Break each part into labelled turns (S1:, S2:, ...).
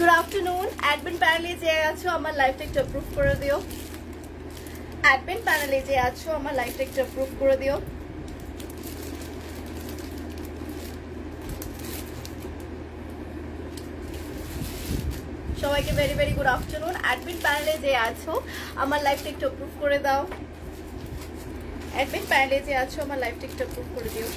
S1: Good afternoon. Admin panel je acho amar live text approve kore dio. Admin panel je acho amar live text approve kore dio. সবাইকে very very good afternoon. Admin panel je acho amar live text approve kore dao. Admin panel je acho amar live text approve kore dio.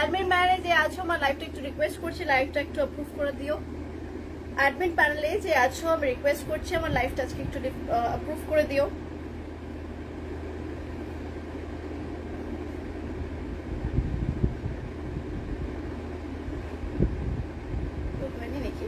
S1: Admin panel je acho amar live টা একটু request করছি লাইভটা একটু approve করে দিও। Admin প্যানেলে যে আছো আমি রিকোয়েস্ট করছি আমার লাইভটা আজকে একটু অ্যাপ্রুভ করে দিও। তো হয়নি নাকি?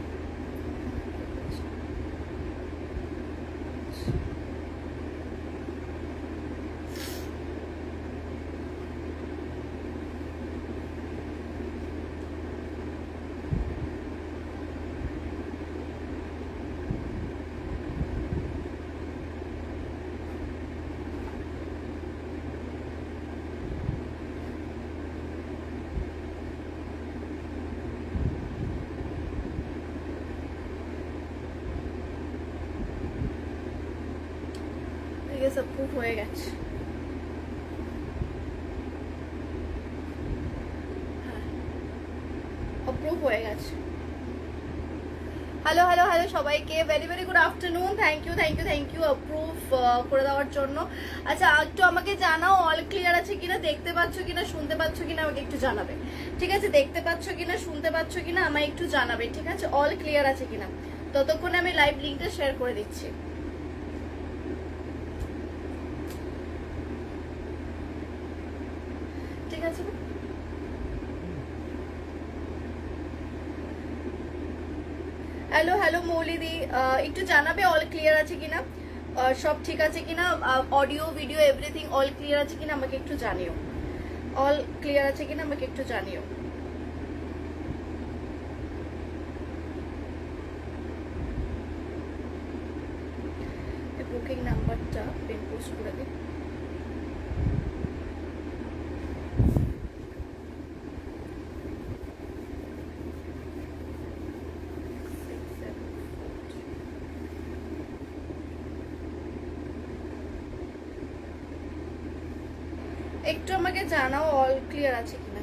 S1: অ্যাপ্রুভ হয়ে গেছে। অ্যাপ্রুভ হয়ে গেছে। হ্যালো হ্যালো হ্যালো সবাইকে very very good afternoon. Thank you approve করে দেওয়ার জন্য। আচ্ছা একটু আমাকে জানাও অল ক্লিয়ার আছে কিনা, দেখতে পাচ্ছ কিনা, শুনতে পাচ্ছ কিনা আমাকে একটু জানাবে। ঠিক আছে, দেখতে পাচ্ছ কিনা, শুনতে পাচ্ছ কিনা আমায় একটু জানাবে। ঠিক আছে, অল ক্লিয়ার আছে কিনা। ততক্ষণে আমি লাইভ লিঙ্কটা শেয়ার করে দিচ্ছি। ঠিক আছে, হ্যালো হ্যালো মৌলিদি, একটু জানাবে অল ক্লিয়ার আছে কিনা, সব ঠিক আছে কিনা, audio video everything all clear আছে কিনা আমাকে একটু জানিও। অল ক্লিয়ার আছে কিনা আমাকে একটু জানিও। বুকিং নাম্বারটা পিন পোস্ট করে দিই। একটু আমাকে জানাও অল ক্লিয়ার আছে কিনা।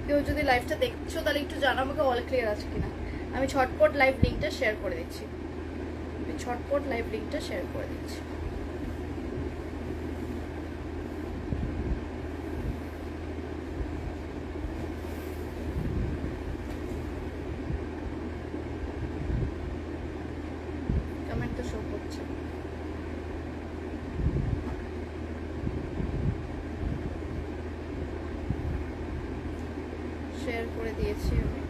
S1: কেউ যদি লাইভটা দেখছো তাহলে একটু জানাও আমাকে অল ক্লিয়ার আছে কিনা। আমি ঝটপট লাইভ লিঙ্কটা শেয়ার করে দিচ্ছি। কমেন্ট তো শো করছে। শেয়ার করে দিয়েছি আমি।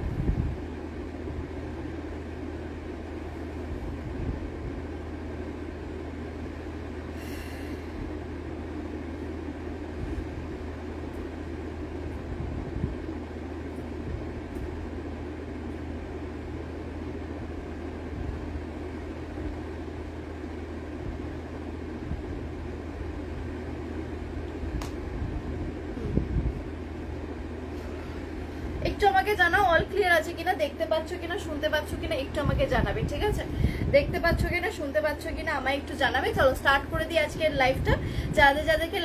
S1: একটু আমাকে জানাও অল ক্লিয়ার আছে কিনা, দেখতে পাচ্ছ কিনা, শুনতে পাচ্ছ কিনা একটু আমাকে জানাবে। ঠিক আছে, দেখতে পাচ্ছ কিনা, শুনতে পাচ্ছ কিনা আমায় একটু জানাবে। চলো স্টার্ট করে দিই আজকের লাইভটা। যাদেরকে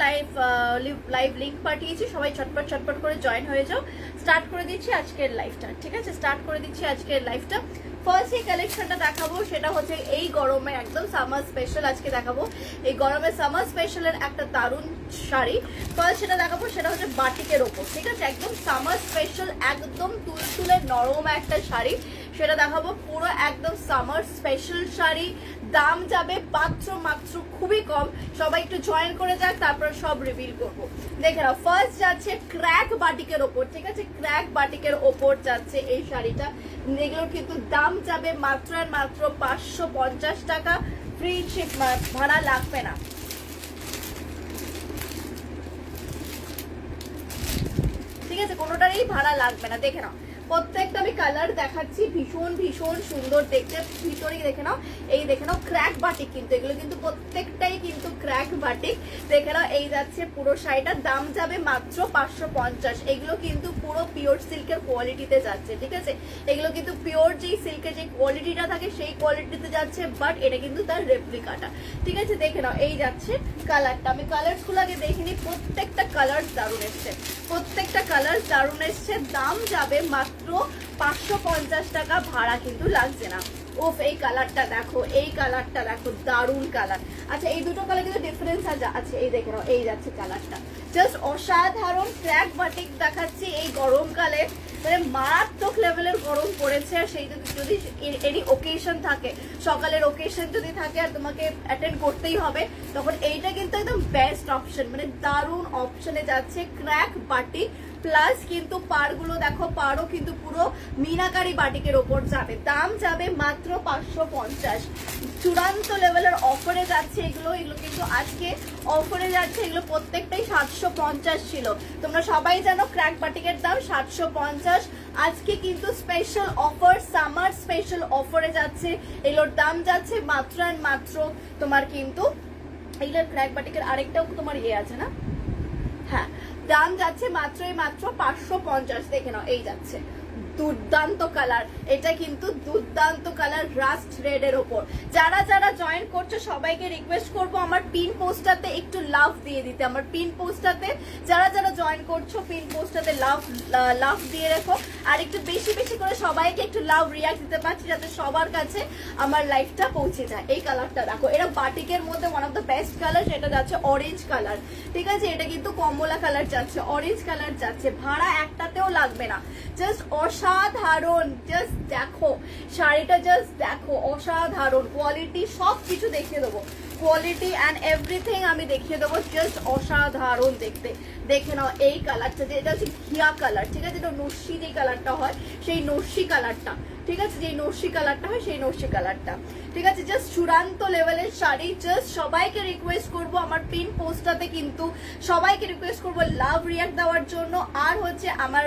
S1: লাইভ লিংক পাঠিয়েছি সবাই ছটপট করে জয়েন হয়ে যাও। স্টার্ট করে দিচ্ছি আজকের লাইভটা। ঠিক আছে, স্টার্ট করে দিচ্ছি আজকের লাইভটা। ফার্স্ট এই কালেকশনটা দেখাবো সেটা হচ্ছে এই গরমে একদম সামার স্পেশাল আজকে দেখাবো। এই গরমে সামার স্পেশালের একটা দারুণ শাড়ি ফার্স্ট সেটা দেখাবো, সেটা হচ্ছে বাটিকের ওপর। ঠিক আছে, একদম সামার স্পেশাল একদম তুলতুলে নরম একটা শাড়ি। সেটা দেখাবো। পুরো একদম সামার স্পেশাল শাড়ি, দাম যাবে মাত্র মাত্র খুবই কম। সবাই একটু জয়েন করে যাক, তারপর সব রিভিল করবো। দেখে নাও, ফার্স্ট যাচ্ছে ক্র্যাক বাটিকের ওপর, ঠিক আছে, ক্র্যাক বাটিকের ওপর যাচ্ছে এই শাড়িটা। এগুলোর কিন্তু দাম যাবে মাত্র আর মাত্র 550 টাকা, ফ্রি শিপ, ভাড়া লাগবে না। ঠিক আছে, কোনোটারই ভাড়া লাগবে না। দেখে নাও, প্রত্যেকটা আমি কালার দেখাচ্ছি, ভীষণ ভীষণ সুন্দর দেখতে। ভিতরে দেখে নাও, এই দেখে নাও ক্র্যাক বাটিক, কিন্তু এগুলো কিন্তু প্রত্যেকটাই কিন্তু ক্র্যাক বাটিক। দেখে নাও, এই যাচ্ছে পুরো শাড়িটার দাম যাবে মাত্র 550। এগুলো কিন্তু পুরো পিওর সিল্কের কোয়ালিটিতে যাচ্ছে, ঠিক আছে। এগুলো কিন্তু পিওর যেই সিল্কের যে কোয়ালিটিটা থাকে সেই কোয়ালিটিতে যাচ্ছে, বাট এটা কিন্তু তার রেপ্লিকাটা, ঠিক আছে। দেখে নাও, এই যাচ্ছে কালারটা। আমি কালার গুলো আগে দেখিনি, প্রত্যেকটা কালার দারুণ এসছে, প্রত্যেকটা কালার দারুণ এসছে। দাম যাবে মাত্র 550 টাকা, ভাড়া কিন্তু লাগছে না। ওফ, এই কালারটা দেখো, এই কালারটা দেখো, দারুণ কালার। আচ্ছা, এই দুটো কালার কিন্তু ডিফারেন্স আছে। এই দেখো, এই যাচ্ছে কালারটা, জাস্ট অসাধারণ ক্র্যাক বাটিক দেখাচ্ছি এই গরমকালে। মানে মারাত্মক লেভেলের গরম পড়েছে, আর সেই যদি এনি ওকেশন থাকে, সকালের ওকেশন যদি থাকে আর তোমাকে অ্যাটেন্ড করতেই হবে, তখন এইটা কিন্তু একদম বেস্ট অপশন, মানে দারুণ অপশনে যাচ্ছে ক্র্যাক বাটিক। প্লাস কিন্তু পাড়গুলো দেখো, পাড়ও কিন্তু পুরো মিনাকারি বাটিকের ওপর যাবে। দাম যাবে মাত্র 550। চূড়ান্ত লেভেলের অফারে যাচ্ছে এগুলো। এগুলো কিন্তু আজকে অফারে যাচ্ছে, এগুলো প্রত্যেকটাই 750 ছিল। তোমরা সবাই জানো ক্র্যাক বাটিকের দাম 750। আজকে কিন্তু স্পেশাল অফার, সামার স্পেশাল অফারে যাচ্ছে। এগুলোর দাম যাচ্ছে মাত্র আর মাত্র তোমার কিন্তু, এগুলোর ক্র্যাক বাটিকের আরেকটাও তোমার ইয়ে আছে না, হ্যাঁ, দাম যাচ্ছে মাত্রই মাত্র 550। দেখে নাও, এই যাচ্ছে দুর্দান্ত কালার, এটা কিন্তু দুর্দান্ত কালার, রাস্ট রেড এর ওপর। যারা যারা জয়েন করছো সবাইকে রিকোয়েস্ট করবো আমার পিন পোস্টাতে একটু লাভ দিয়ে দিতে। আমার পিন পোস্টাতে যারা যারা জয়েন করছো, পিন পোস্টাতে লাভ দিয়ে রেখো, আর একটু বেশি বেশি করে সবাইকে একটু লাভ রিয়াক্ট দিতে পারছি, যাতে সবার কাছে আমার লাইফটা পৌঁছে যায়। এই কালারটা দেখো, এটা বাটিকের মধ্যে one of the best colour, সেটা যাচ্ছে অরেঞ্জ কালার, ঠিক আছে। এটা কিন্তু কমলা কালার যাচ্ছে, অরেঞ্জ কালার যাচ্ছে, ভাড়া একটাতেও লাগবে না। জাস্ট অসাধারণ, জাস্ট দেখো শাড়িটা, জাস্ট দেখো অসাধারণ কোয়ালিটি, সব কিছু দেখিয়ে দেবো, কোয়ালিটি অ্যান্ড এভরিথিং আমি দেখিয়ে দেবো, জাস্ট অসাধারণ দেখতে। দেখে নাও, এই কালারটা, যেটা হচ্ছে ঘিয়া কালার, ঠিক আছে, যেটা নস্যি যে কালারটা হয়, সেই নস্যি কালারটা, ঠিক আছে, যে নস্যি কালারটা হয় সেই নস্যি কালারটা, ঠিক আছে। জাস্ট চূড়ান্ত লেভেলের শাড়ি। জাস্ট সবাইকে রিকোয়েস্ট করবো আমার পিন পোস্টটাতে কিন্তু সবাইকে রিকোয়েস্ট করবো লাভ রিয়াক্ট দেওয়ার জন্য, আর হচ্ছে আমার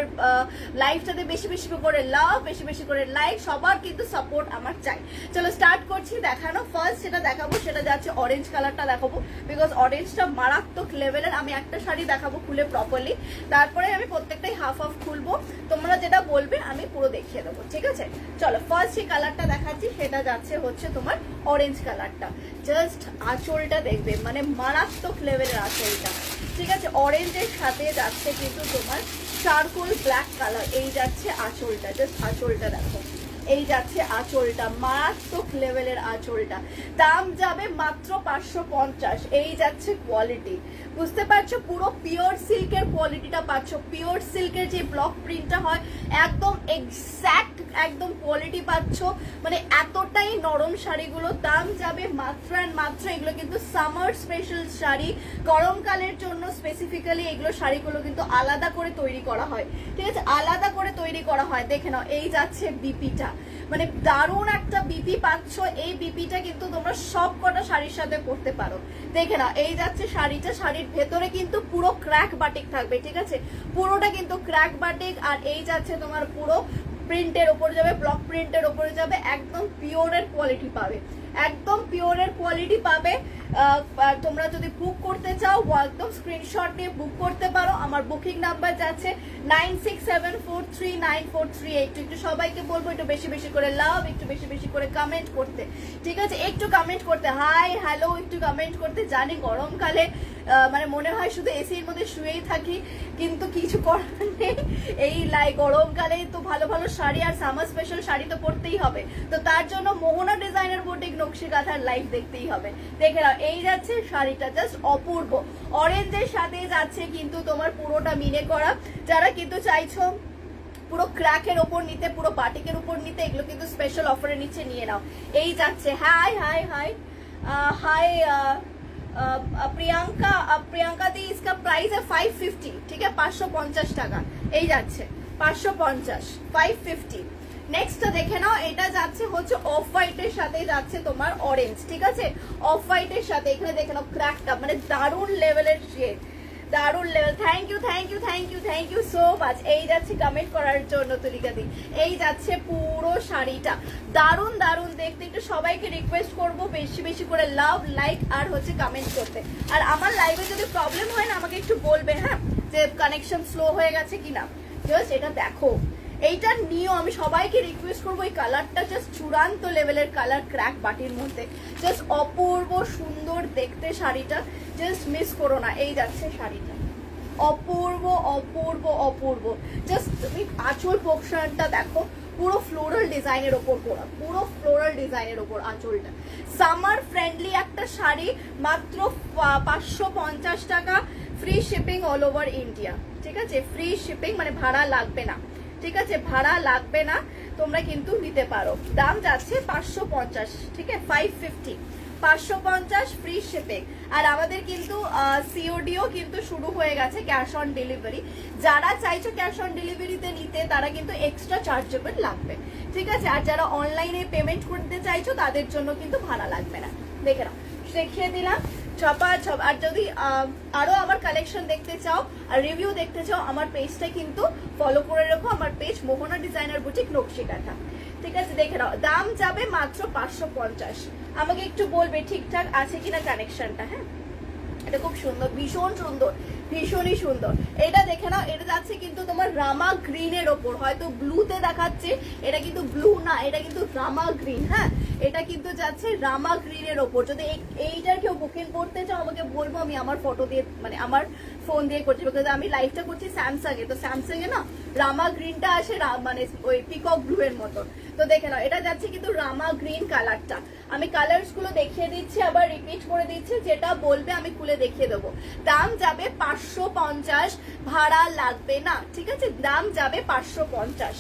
S1: লাইফটাতে বেশি বেশি করে লাভ, বেশি বেশি করে লাইক, সবার কিন্তু সাপোর্ট আমার চাই। চলো স্টার্ট করছি দেখানো। ফার্স্ট যেটা দেখাবো সেটা যাচ্ছে অরেঞ্জ কালারটা দেখাবো, বিকজ অরেঞ্জটা মারাত্মক লেভেলের। আমি একটা শাড়ি দেখাবো খুলে প্রপারলি, তারপরে আমি প্রত্যেকটাই হাফ হাফ খুলবো, তোমরা যেটা বলবে আমি পুরো দেখিয়ে দেবো, ঠিক আছে। চলো ফার্স্ট যে কালারটা দেখাচ্ছি সেটা যাচ্ছে হচ্ছে তোমার অরেঞ্জ কালারটা। জাস্ট আঁচলটা দেখবে, মানে মারাত্মক লেভেলের আঁচলটা, ঠিক আছে। অরেঞ্জের সাথে যাচ্ছে কিন্তু তোমার চারকোল ব্ল্যাক কালার, এই যাচ্ছে আঁচলটা, জাস্ট আঁচলটা দেখো, এই যাচ্ছে আঁচলটা, মারাত্মক লেভেলের আঁচলটা। দাম যাবে মাত্র 550। এই যাচ্ছে কোয়ালিটি, বুঝতে পারছো, পুরো পিওর সিল্কের কোয়ালিটিটা পাচ্ছ। পিওর সিল্কের যে ব্লক প্রিন্টটা হয় একদম এক্স্যাক্ট একদম কোয়ালিটি পাচ্ছ, মানে এতটাই নরম শাড়িগুলো। দাম যাবে মাত্র অ্যান্ড মাত্র, এগুলো কিন্তু সামার স্পেশাল শাড়ি, গরমকালের জন্য স্পেসিফিক্যালি এগুলো শাড়িগুলো কিন্তু আলাদা করে তৈরি করা হয়, ঠিক আছে, আলাদা করে তৈরি করা হয়। দেখে নাও, এই যাচ্ছে বিপিটা, মানে দারুণ একটা বিপি পাচ্ছ। এই বিপিটা কিন্তু তোমরা সব কটা শাড়ির সাথে পরতে পারো। দেখে নাও, এই যাচ্ছে শাড়িটা, শাড়ির ভেতরে কিন্তু পুরো ক্র্যাক বাটিক থাকবে, ঠিক আছে, পুরোটা কিন্তু ক্র্যাক বাটিক। আর এই যাচ্ছে তোমার পুরো প্রিন্টের ওপরে যাবে, ব্লক প্রিন্টের ওপরে যাবে, একদম পিওরের কোয়ালিটি পাবে, একদম পিওরের কোয়ালিটি পাবে। তোমরা যদি বুক করতে চাও একদম স্ক্রিনশট নিয়ে বুক করতে পারো। আমার বুকিং নাম্বার যাচ্ছে 9674394338। একটু সবাইকে বলবো একটু বেশি বেশি করে লাভ, একটু বেশি বেশি করে কমেন্ট করতে, ঠিক আছে, একটু কমেন্ট করতে, হাই হ্যালো একটু কমেন্ট করতে। জানি গরমকালে মানে মনে হয় শুধু এসির মধ্যে শুয়েই থাকি, কিন্তু কিছু করার নেই, এই গরমকালে তো ভালো ভালো শাড়ি আর সামার স্পেশাল শাড়ি তো পরতেই হবে, তো তার জন্য মোহনা ডিজাইনার বুটিক নকশি কাঁথার লাইভ দেখতেই হবে। দেখে নাও, এই যাচ্ছে শাড়িটা, জাস্ট অপূর্ব। অরেঞ্জের সাথে যাচ্ছে কিন্তু তোমার পুরোটা মিনে করা। যারা কিন্তু চাইছো পুরো ক্র্যাকের ওপর নিতে, পুরো বাটিকের উপর নিতে, এগুলো কিন্তু স্পেশাল অফারের নিচে নিয়ে নাও। এই যাচ্ছে, হাই হাই হাই हाय प्रियंका दी, इसका प्राइस है 550, ठीक है 550 টাকা। এই যাচ্ছে 550, 550। নেক্সট দেখে নাও, এটা যাচ্ছে হচ্ছে অফ হোয়াইটের সাথে যাচ্ছে তোমার অরেঞ্জ, ঠিক আছে অফ হোয়াইটের সাথে। এখানে দেখে নাও ক্র্যাকটা, মানে দারুণ লেভেলের শেড, দারুণ level. Thank you thank you thank you thank you so much. এই যাচ্ছে কমেন্ট করার জন্য তুলিকা দি। এই যাচ্ছে পুরো শাড়িটা দারুণ দারুণ দেখতে। একটু সবাইকে রিকোয়েস্ট করব বেশি বেশি করে লাভ, লাইক আর হচ্ছে কমেন্ট করতে। আর আমার লাইভে যদি প্রবলেম হয় না আমাকে একটু বলবে, হ্যাঁ, যে কানেকশন স্লো হয়ে গেছে কিনা। জাস্ট এটা দেখো, এইটা নিয়েও আমি সবাইকে রিকোয়েস্ট করবো, এই কালারটা জাস্ট চূড়ান্ত লেভেলের কালার, ক্র্যাক বাটির মধ্যে, জাস্ট অপূর্ব সুন্দর দেখতে শাড়িটা, জাস্ট মিস করো না। এই যাচ্ছে শাড়িটা অপূর্ব অপূর্ব অপূর্ব। জাস্ট তুমি আঁচল পোর্শনটা দেখো, পুরো ফ্লোরাল ডিজাইনের ওপর করা, পুরো ফ্লোরাল ডিজাইনের ওপর আঁচলটা। সামার ফ্রেন্ডলি একটা শাড়ি, মাত্র 550 টাকা, free shipping all over India, ঠিক আছে ফ্রি শিপিং, মানে ভাড়া লাগবে না, ঠিক আছে ভাড়া লাগবে না, তোমরা কিন্তু নিতে পারো। দাম যাচ্ছে 550, ঠিক আছে 550, 550 ফ্রি শিপিং। আর আমাদের কিন্তু সিওডিও কিন্তু শুরু হয়ে গেছে, ক্যাশ অন ডেলিভারি। যারা চাইছো ক্যাশ অন ডেলিভারিতে নিতে তারা কিন্তু এক্সট্রা চার্জেবল লাগবে, ঠিক আছে। আর যারা অনলাইনে পেমেন্ট করতে চাইছো তাদের জন্য কিন্তু ভাড়া লাগবে না। দেখে নাও, দেখিয়ে দিলাম ছপা ছপ। আর যদি আরো আমার কালেকশন দেখতে চাও আর রিভিউ দেখতে চাও, আমার পেজটা কিন্তু ফলো করে রাখো, আমার পেজ মোহনা ডিজাইনার বুটিক নকশিকাঁথা, ঠিক আছে। দেখে নাও, দাম যাবে মাত্র 550। আমাকে একটু বলবে ঠিকঠাক আছে কিনা কানেকশনটা, হ্যাঁ। এটা খুব সুন্দর, ভীষণ সুন্দর, ভীষণই সুন্দর। এটা দেখে নাও, এটা যাচ্ছে কিন্তু তোমার রামা গ্রিনের ওপর, হয়তো ব্লুতে দেখাচ্ছে, এটা কিন্তু ব্লু না, এটা কিন্তু রামা গ্রিন, হ্যাঁ এটা কিন্তু যাচ্ছে রামা গ্রিনের ওপর। যদি এইটার কেউ বুকিং করতে চাও আমাকে বলবো, আমি আমার ফটো দিয়ে, মানে আমার ফোন দিয়ে করছি, বিকজ আমি লাইভটা করছি স্যামসাং এ, তো স্যামসাং এ না রামা গ্রিনটা আসে মানে ওই পিকক ব্লু এর মতন। তো দেখে নাও, এটা যাচ্ছে কিন্তু রামা গ্রিন কালারটা। আমি কালার্স গুলো দেখিয়ে দিচ্ছি, আবার রিপিট করে দিচ্ছি, যেটা বলবে আমি খুলে দেখিয়ে দেবো। দাম যাবে 550, ভাড়া লাগবে না, ঠিক আছে দাম যাবে 550।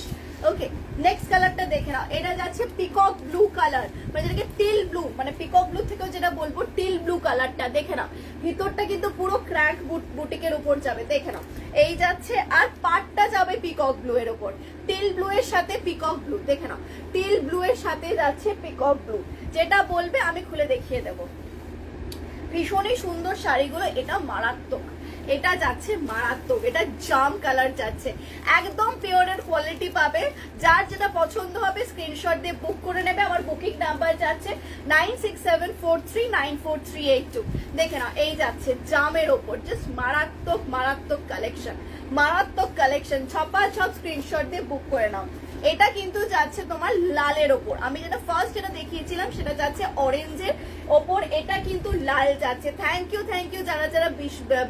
S1: ওকে, নেক্সট কালারটা দেখে নাও, এটা যাচ্ছে পিকক ব্লু কালার, মানে যেটাকে টিল ব্লু, মানে পিকক ব্লু থেকেও যেটা বলবো টিল ব্লু কালারটা। দেখে নাও, ভিতরটা কিন্তু পুরো ক্র্যাক বুটিকের উপর যাবে, দেখে নাও এই যাচ্ছে। আর পাটটা যাবে পিকক ব্লু এর উপর, টিল ব্লু এর সাথে পিকক ব্লু, দেখে নাও টিল ব্লু এর সাথে যাচ্ছে পিকক ব্লু। যেটা বলবে আমি খুলে দেখিয়ে দেবো। ভীষণই সুন্দর শাড়িগুলো, এটা মারাত্মক, এটা যাচ্ছে মারাত্মক, এটা জাম কালার যাচ্ছে, একদম পিওরের কোয়ালিটি পাবে। যার যেটা পছন্দ হবে স্ক্রিনশট দিয়ে বুক করে নেবে। আমার বুকিং নাম্বার যাচ্ছে 9674394382। দেখে নাও, এই যাচ্ছে জামের ওপর, জাস্ট মারাত্মক মারাত্মক কালেকশন, মারাত্মক কালেকশন। ছপা ছপ স্ক্রিনশট দিয়ে বুক করে নাও। এটা কিন্তু যাচ্ছে তোমার লালের ওপর, আমি যেটা ফার্স্ট যেটা দেখিয়েছিলাম সেটা যাচ্ছে অরেঞ্জের ওপর, এটা কিন্তু লাল যাচ্ছে। থ্যাংক ইউ যারা যারা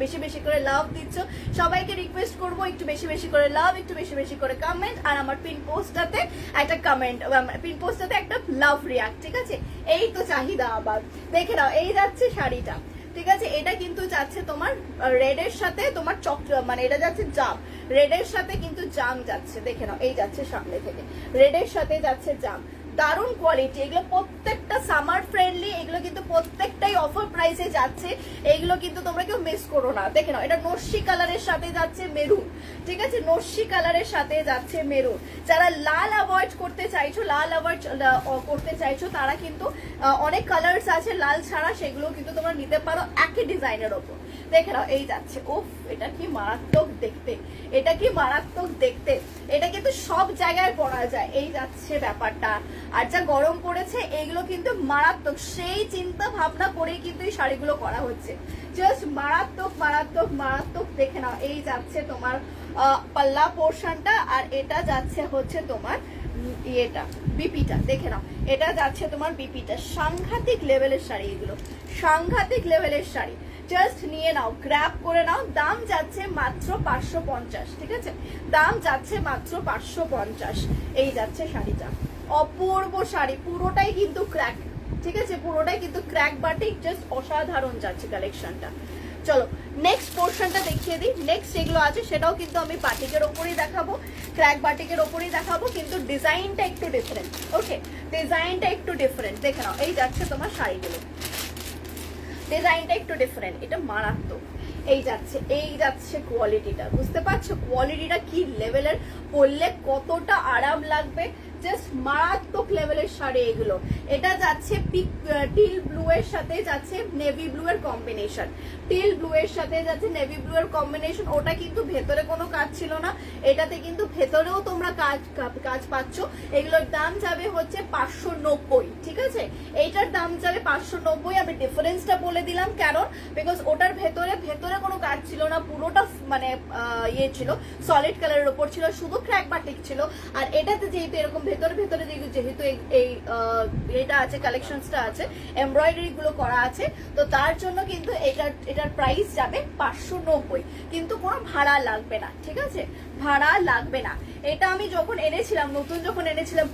S1: বেশি বেশি করে লাভ দিচ্ছ, সবাইকে রিকোয়েস্ট করবো একটু বেশি বেশি করে লাভ, একটু বেশি বেশি করে কমেন্ট, আর আমার পিন পোস্টটাতে একটা কমেন্ট, পিন পোস্টটাতে একটা লাভ রিয়াক্ট, ঠিক আছে। এই তো চাহিদা আবার। দেখে নাও, এই যাচ্ছে শাড়িটা, ঠিক আছে। এটা কিন্তু যাচ্ছে তোমার রেড এর সাথে তোমার মানে এটা যাচ্ছে জাম, রেড এর সাথে কিন্তু জাম যাচ্ছে। দেখে নাও, এই যাচ্ছে সামনে থেকে, রেড এর সাথে যাচ্ছে জাম, দারুণ কোয়ালিটি। এগুলো প্রত্যেকটা সামার ফ্রেন্ডলি, এগুলো কিন্তু প্রত্যেকটাই অফার প্রাইসে যাচ্ছে, এগুলো কিন্তু তোমরা কেউ মিস করো না। দেখে নাও, এটা নস্যি কালারের সাথে যাচ্ছে মেরুন, ঠিক আছে নস্যি কালারের সাথে যাচ্ছে মেরুন। যারা লাল অ্যাভয়েড করতে চাইছো, লাল অ্যাভয়েড করতে চাইছো, তারা কিন্তু অনেক কালার্স আছে লাল ছাড়া, সেগুলো কিন্তু তোমরা নিতে পারো একই ডিজাইনের ওপর। দেখে নাও, এই যাচ্ছে, ওফ এটা কি মারাত্মক দেখতে, এটা কি মারাত্মক দেখতে, এটা কিন্তু সব জায়গায় পরা যায়, এই যাচ্ছে ব্যাপারটা। আর যা গরম পড়েছে, এগুলো কিন্তু মারাত্মক, সেই চিন্তা ভাবনা করে কিন্তু এই শাড়িগুলো করা হচ্ছে, জাস্ট মারাত্মক মারাত্মক মারাত্মক। দেখে নাও, এই যাচ্ছে তোমার পাল্লা পোর্শনটা, আর এটা যাচ্ছে হচ্ছে তোমার ইয়েটা বিপিটা। দেখে নাও, এটা যাচ্ছে তোমার বিপিটা। সাংঘাতিক লেভেলের শাড়ি, এগুলো সাংঘাতিক লেভেলের শাড়ি, জাস্ট নিয়ে নাও, গ্র্যাব করে নাও। দাম যাচ্ছে মাত্র 550, ঠিক আছে দাম যাচ্ছে মাত্র 550। এই যাচ্ছে শাড়িটা, অপূর্ব শাড়ি, পুরোটাই কিন্তু ক্র্যাক, ঠিক আছে পুরোটাই কিন্তু ক্র্যাক বাটিক, জাস্ট অসাধারণ যাচ্ছে কালেকশনটা। চলো নেক্সট পোর্শনটা দেখিয়ে দিই। নেক্সট যেগুলো আছে সেটাও কিন্তু আমি বাটিকের ওপরেই দেখাবো, ক্র্যাক বাটিকের ওপরেই দেখাবো, কিন্তু ডিজাইনটা একটু ডিফারেন্ট। ওকে, ডিজাইনটা একটু ডিফারেন্ট। দেখে নাও এই যাচ্ছে তোমার শাড়িগুলো, ডিজাইনটা একটু ডিফারেন্ট, এটা মারাত্মক। এই যাচ্ছে কোয়ালিটিটা, বুঝতে পারছো কোয়ালিটিটা কি লেভেলের, পরলে কতটা আরাম লাগবে, জাস্ট মারাত্মক লেভেলের শাড়ি এগুলো। এটা যাচ্ছে টিল ব্লু এর সাথে যাচ্ছে নেভি ব্লু এর কম্বিনেশন, টিল ব্লু এর সাথে যাচ্ছে নেভি ব্লু এর কম্বিনেশন। ওটা কিন্তু ভেতরে কোনো কাজ ছিল না, এটাতে কিন্তু ভেতরেও তোমরা কাজ পাচ্ছ। এগুলোর দাম যাবে হচ্ছে 590, ঠিক আছে, এইটার দাম যাবে 590। আমি ডিফারেন্সটা বলে দিলাম কারণ বিকজ ওটার ভেতরে কোনো কাজ ছিল না, পুরোটা মানে ইয়ে ছিল, সলিড কালারের উপর ছিল, শুধু ক্র্যাক বাটিক ছিল। আর এটাতে যেহেতু এরকম ভেতরে যেহেতু এই এটা আছে, কালেকশনসটা আছে, এমব্রয়ডারি গুলো করা আছে, তো তার জন্য কিন্তু এটার প্রাইস যাবে 590, কিন্তু কোনো ভাড়া লাগবে না, ঠিক আছে, ভাড়া লাগবে না। এটা আমি যখন এনেছিলাম, নতুন যখন এনেছিলাম,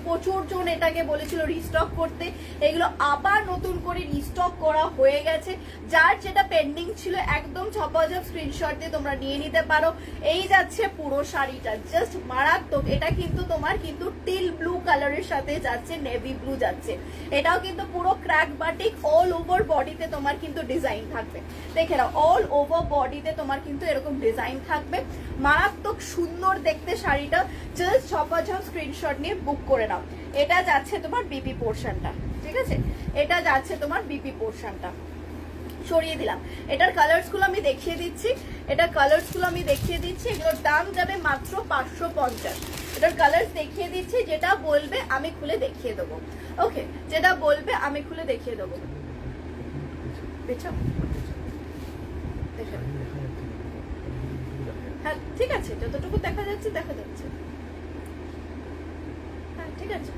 S1: প্রচুর জন এটাকে বলেছিল রিস্টক করতে, এগুলো আবার নতুন করে রিস্টক করা হয়ে গেছে। যার যেটা পেন্ডিং ছিল একদম ঝপাঝপ স্ক্রিনশট দিয়ে তোমরা নিয়ে নিতে পারো। এই যাচ্ছে পুরো শাড়িটা, জাস্ট মারাত্মক। এটা কিন্তু তোমার কিন্তু টিল ব্লু কালারের সাথে যাচ্ছে, নেভি ব্লু যাচ্ছে। এটাও কিন্তু পুরো ক্র্যাক বাটিক, অল ওভার বডিতে তোমার কিন্তু ডিজাইন থাকবে। দেখে নাও, অল ওভার বডিতে তোমার কিন্তু এরকম ডিজাইন থাকবে, মারাত্মক সুন্দর দেখতে শাড়িটা। জাস্ট ঝপাঝপ স্ক্রিনশট নিয়ে বুক করে নাও। এটা যাচ্ছে তোমার বিপি পোর্শনটা, ঠিক আছে, এটা যাচ্ছে তোমার বিপি পোর্শনটা। সরিয়ে দিলাম, এটার কালার্স গুলো আমি দেখিয়ে দিচ্ছি, এগুলোর দাম যাবে মাত্র 550। এটার কালার্স দেখিয়ে দিচ্ছি, যেটা বলবে আমি খুলে দেখিয়ে দেবো। ওকে, যেটা বলবে আমি খুলে দেখিয়ে দেবো। হ্যাঁ ঠিক আছে, যতটুকু দেখা যাচ্ছে হ্যাঁ ঠিক আছে।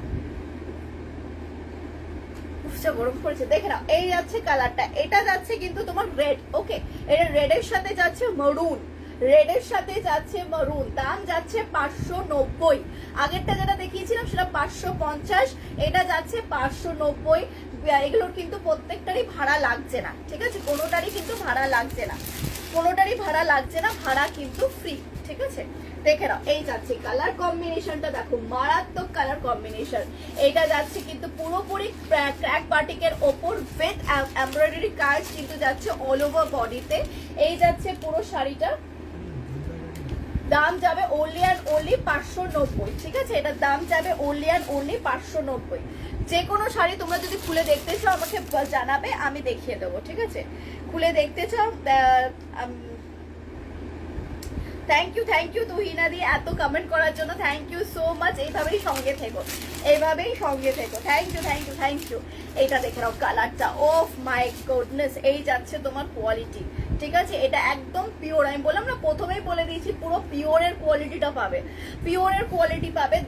S1: গরম পড়েছে, দেখে নাও। এই যাচ্ছে কালারটা, এটা যাচ্ছে কিন্তু তোমার রেড। ওকে, এটা রেডের সাথে যাচ্ছে মরুন, দাম যাচ্ছে 590। আগেরটা যেটা দেখিয়েছিলাম সেটা 550, এটা যাচ্ছে 590। এগুলোর কিন্তু প্রত্যেকটারই ভাড়া লাগছে না, ঠিক আছে, কোনোটারই কিন্তু ভাড়া লাগছে না, ভাড়া কিন্তু ফ্রি, ঠিক আছে। দেখে নাও, এই যাচ্ছে কালার কম্বিনেশনটা, দেখো মারাত্মক কালার কম্বিনেশন। এটা যাচ্ছে কিন্তু পুরোপুরি ক্র্যাক বাটিকের ওপর উইথ এমব্রয়ডারি কাজ কিন্তু যাচ্ছে অল ওভার বডিতে। এই যাচ্ছে পুরো শাড়িটা, দাম যাবে only and only 590, ঠিক আছে, এটার দাম যাবে only and only 590। যে কোনো শাড়ি তোমরা যদি খুলে দেখতে চাও আমাকে জানাবে, আমি দেখিয়ে দেবো, ঠিক আছে, খুলে দেখতে চাও। থ্যাংক ইউ তুহিনা দি এত কমেন্ট করার জন্য, থ্যাংক ইউ সো মাচ। এইভাবেই সঙ্গে থেকো, থ্যাংক ইউ। এইটা দেখে নাও কালারটা, ওফ মাই গডনেস। এই যাচ্ছে তোমার কোয়ালিটি, ঠিক আছে, এটা একদম পিওর। আমি বললাম না, প্রথমেই বলে দিয়েছি পুরো পিওরের কোয়ালিটিটা পাবে,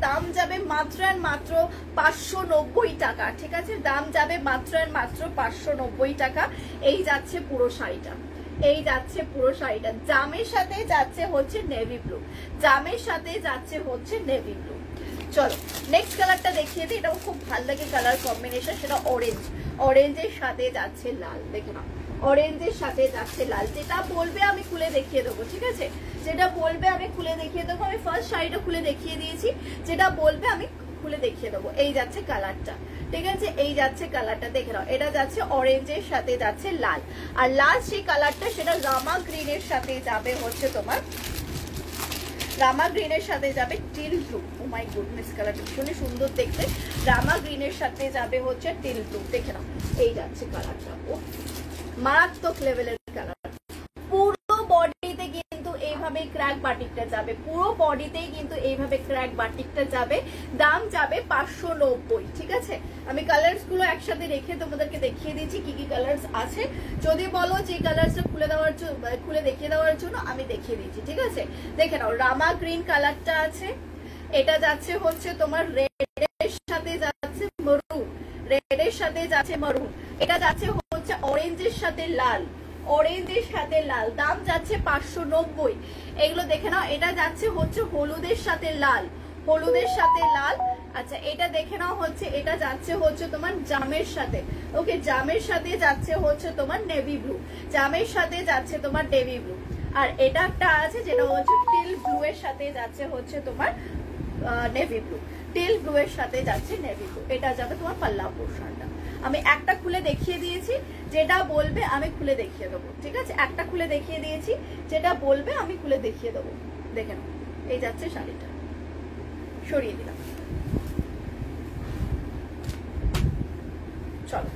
S1: দাম যাবে মাত্র আর মাত্র 590 টাকা, ঠিক আছে, দাম যাবে মাত্র আর মাত্র 590 টাকা। এই যাচ্ছে পুরো শাড়িটা, জামের সাথে যাচ্ছে হচ্ছে নেভি ব্লু, চলো নেক্সট কালারটা দেখিয়ে দিই। এটাও খুব ভালো লাগে কালার কম্বিনেশন, সেটা অরেঞ্জের সাথে যাচ্ছে লাল। দেখে নাও, অরেঞ্জের সাথে যাচ্ছে লাল। যেটা বলবে আমি খুলে দেখিয়ে দেবো, ঠিক আছে, আমি ফার্স্ট শাড়িটা খুলে দেখিয়ে দিয়েছি, যেটা বলবে আমি খুলে দেখিয়ে দেবো। এই যাচ্ছে কালারটা, ঠিক আছে, এই যাচ্ছে কালারটা, দেখে নাও। এটা যাচ্ছে অরেঞ্জের সাথে যাচ্ছে লাল, আর লাস্ট সেই কালারটা সেটা রামা গ্রিনের সাথে যাবে হচ্ছে তোমার, teal blue. Oh my goodness, কালারটা ভীষণই সুন্দর দেখতে। রামা গ্রিনের সাথে যাবে হচ্ছে টিল ব্লু, দেখে নাও। এই যাচ্ছে কালারটা, ও মারাত্মক লেভেলের কালার। পুরো বডিতে কিন্তু এইভাবে ক্র্যাক বাটিকটা যাবে, দাম যাবে 590, ঠিক আছে। আমি কালার্স গুলো একসাথে রেখে তোমাদেরকে দেখিয়ে দিচ্ছি কি কি কালার্স আছে। যদি বলো যে কালার্সটা খুলে দেখিয়ে দেওয়ার জন্য আমি দেখিয়ে দিচ্ছি, ঠিক আছে। দেখে নাও, রামা গ্রিন কালারটা আছে, এটা যাচ্ছে হচ্ছে তোমার রেডের সাথে যাচ্ছে মরুন, এটা যাচ্ছে হচ্ছে অরেঞ্জের সাথে লাল, দাম যাচ্ছে 590। এগুলো দেখে নাও। এটা যাচ্ছে হচ্ছে হলুদের সাথে লাল, হলুদের সাথে লাল। আচ্ছা এটা দেখে নাও হচ্ছে এটা যাচ্ছে হচ্ছে তোমার জামের সাথে, ওকে জামের সাথে যাচ্ছে হচ্ছে তোমার নেভি ব্লু, জামের সাথে যাচ্ছে তোমার নেভি ব্লু। আর এটা একটা আছে যেটা হচ্ছে টিল ব্লু এর সাথে যাচ্ছে হচ্ছে তোমার নেভি ব্লু, টিল ব্লু এর সাথে যাচ্ছে নেভি ব্লু। এটা যাবে তোমার পাল্লা পোর্শনটা। আমি একটা খুলে দেখিয়ে দিয়েছি, যেটা বলবে আমি খুলে দেখিয়ে দেবো, ঠিক আছে? একটা খুলে দেখিয়ে দিয়েছি, যেটা বলবে আমি খুলে দেখিয়ে দেবো। দেখে নাও এই যাচ্ছে শাড়িটা, সরিয়ে দিলাম। চলো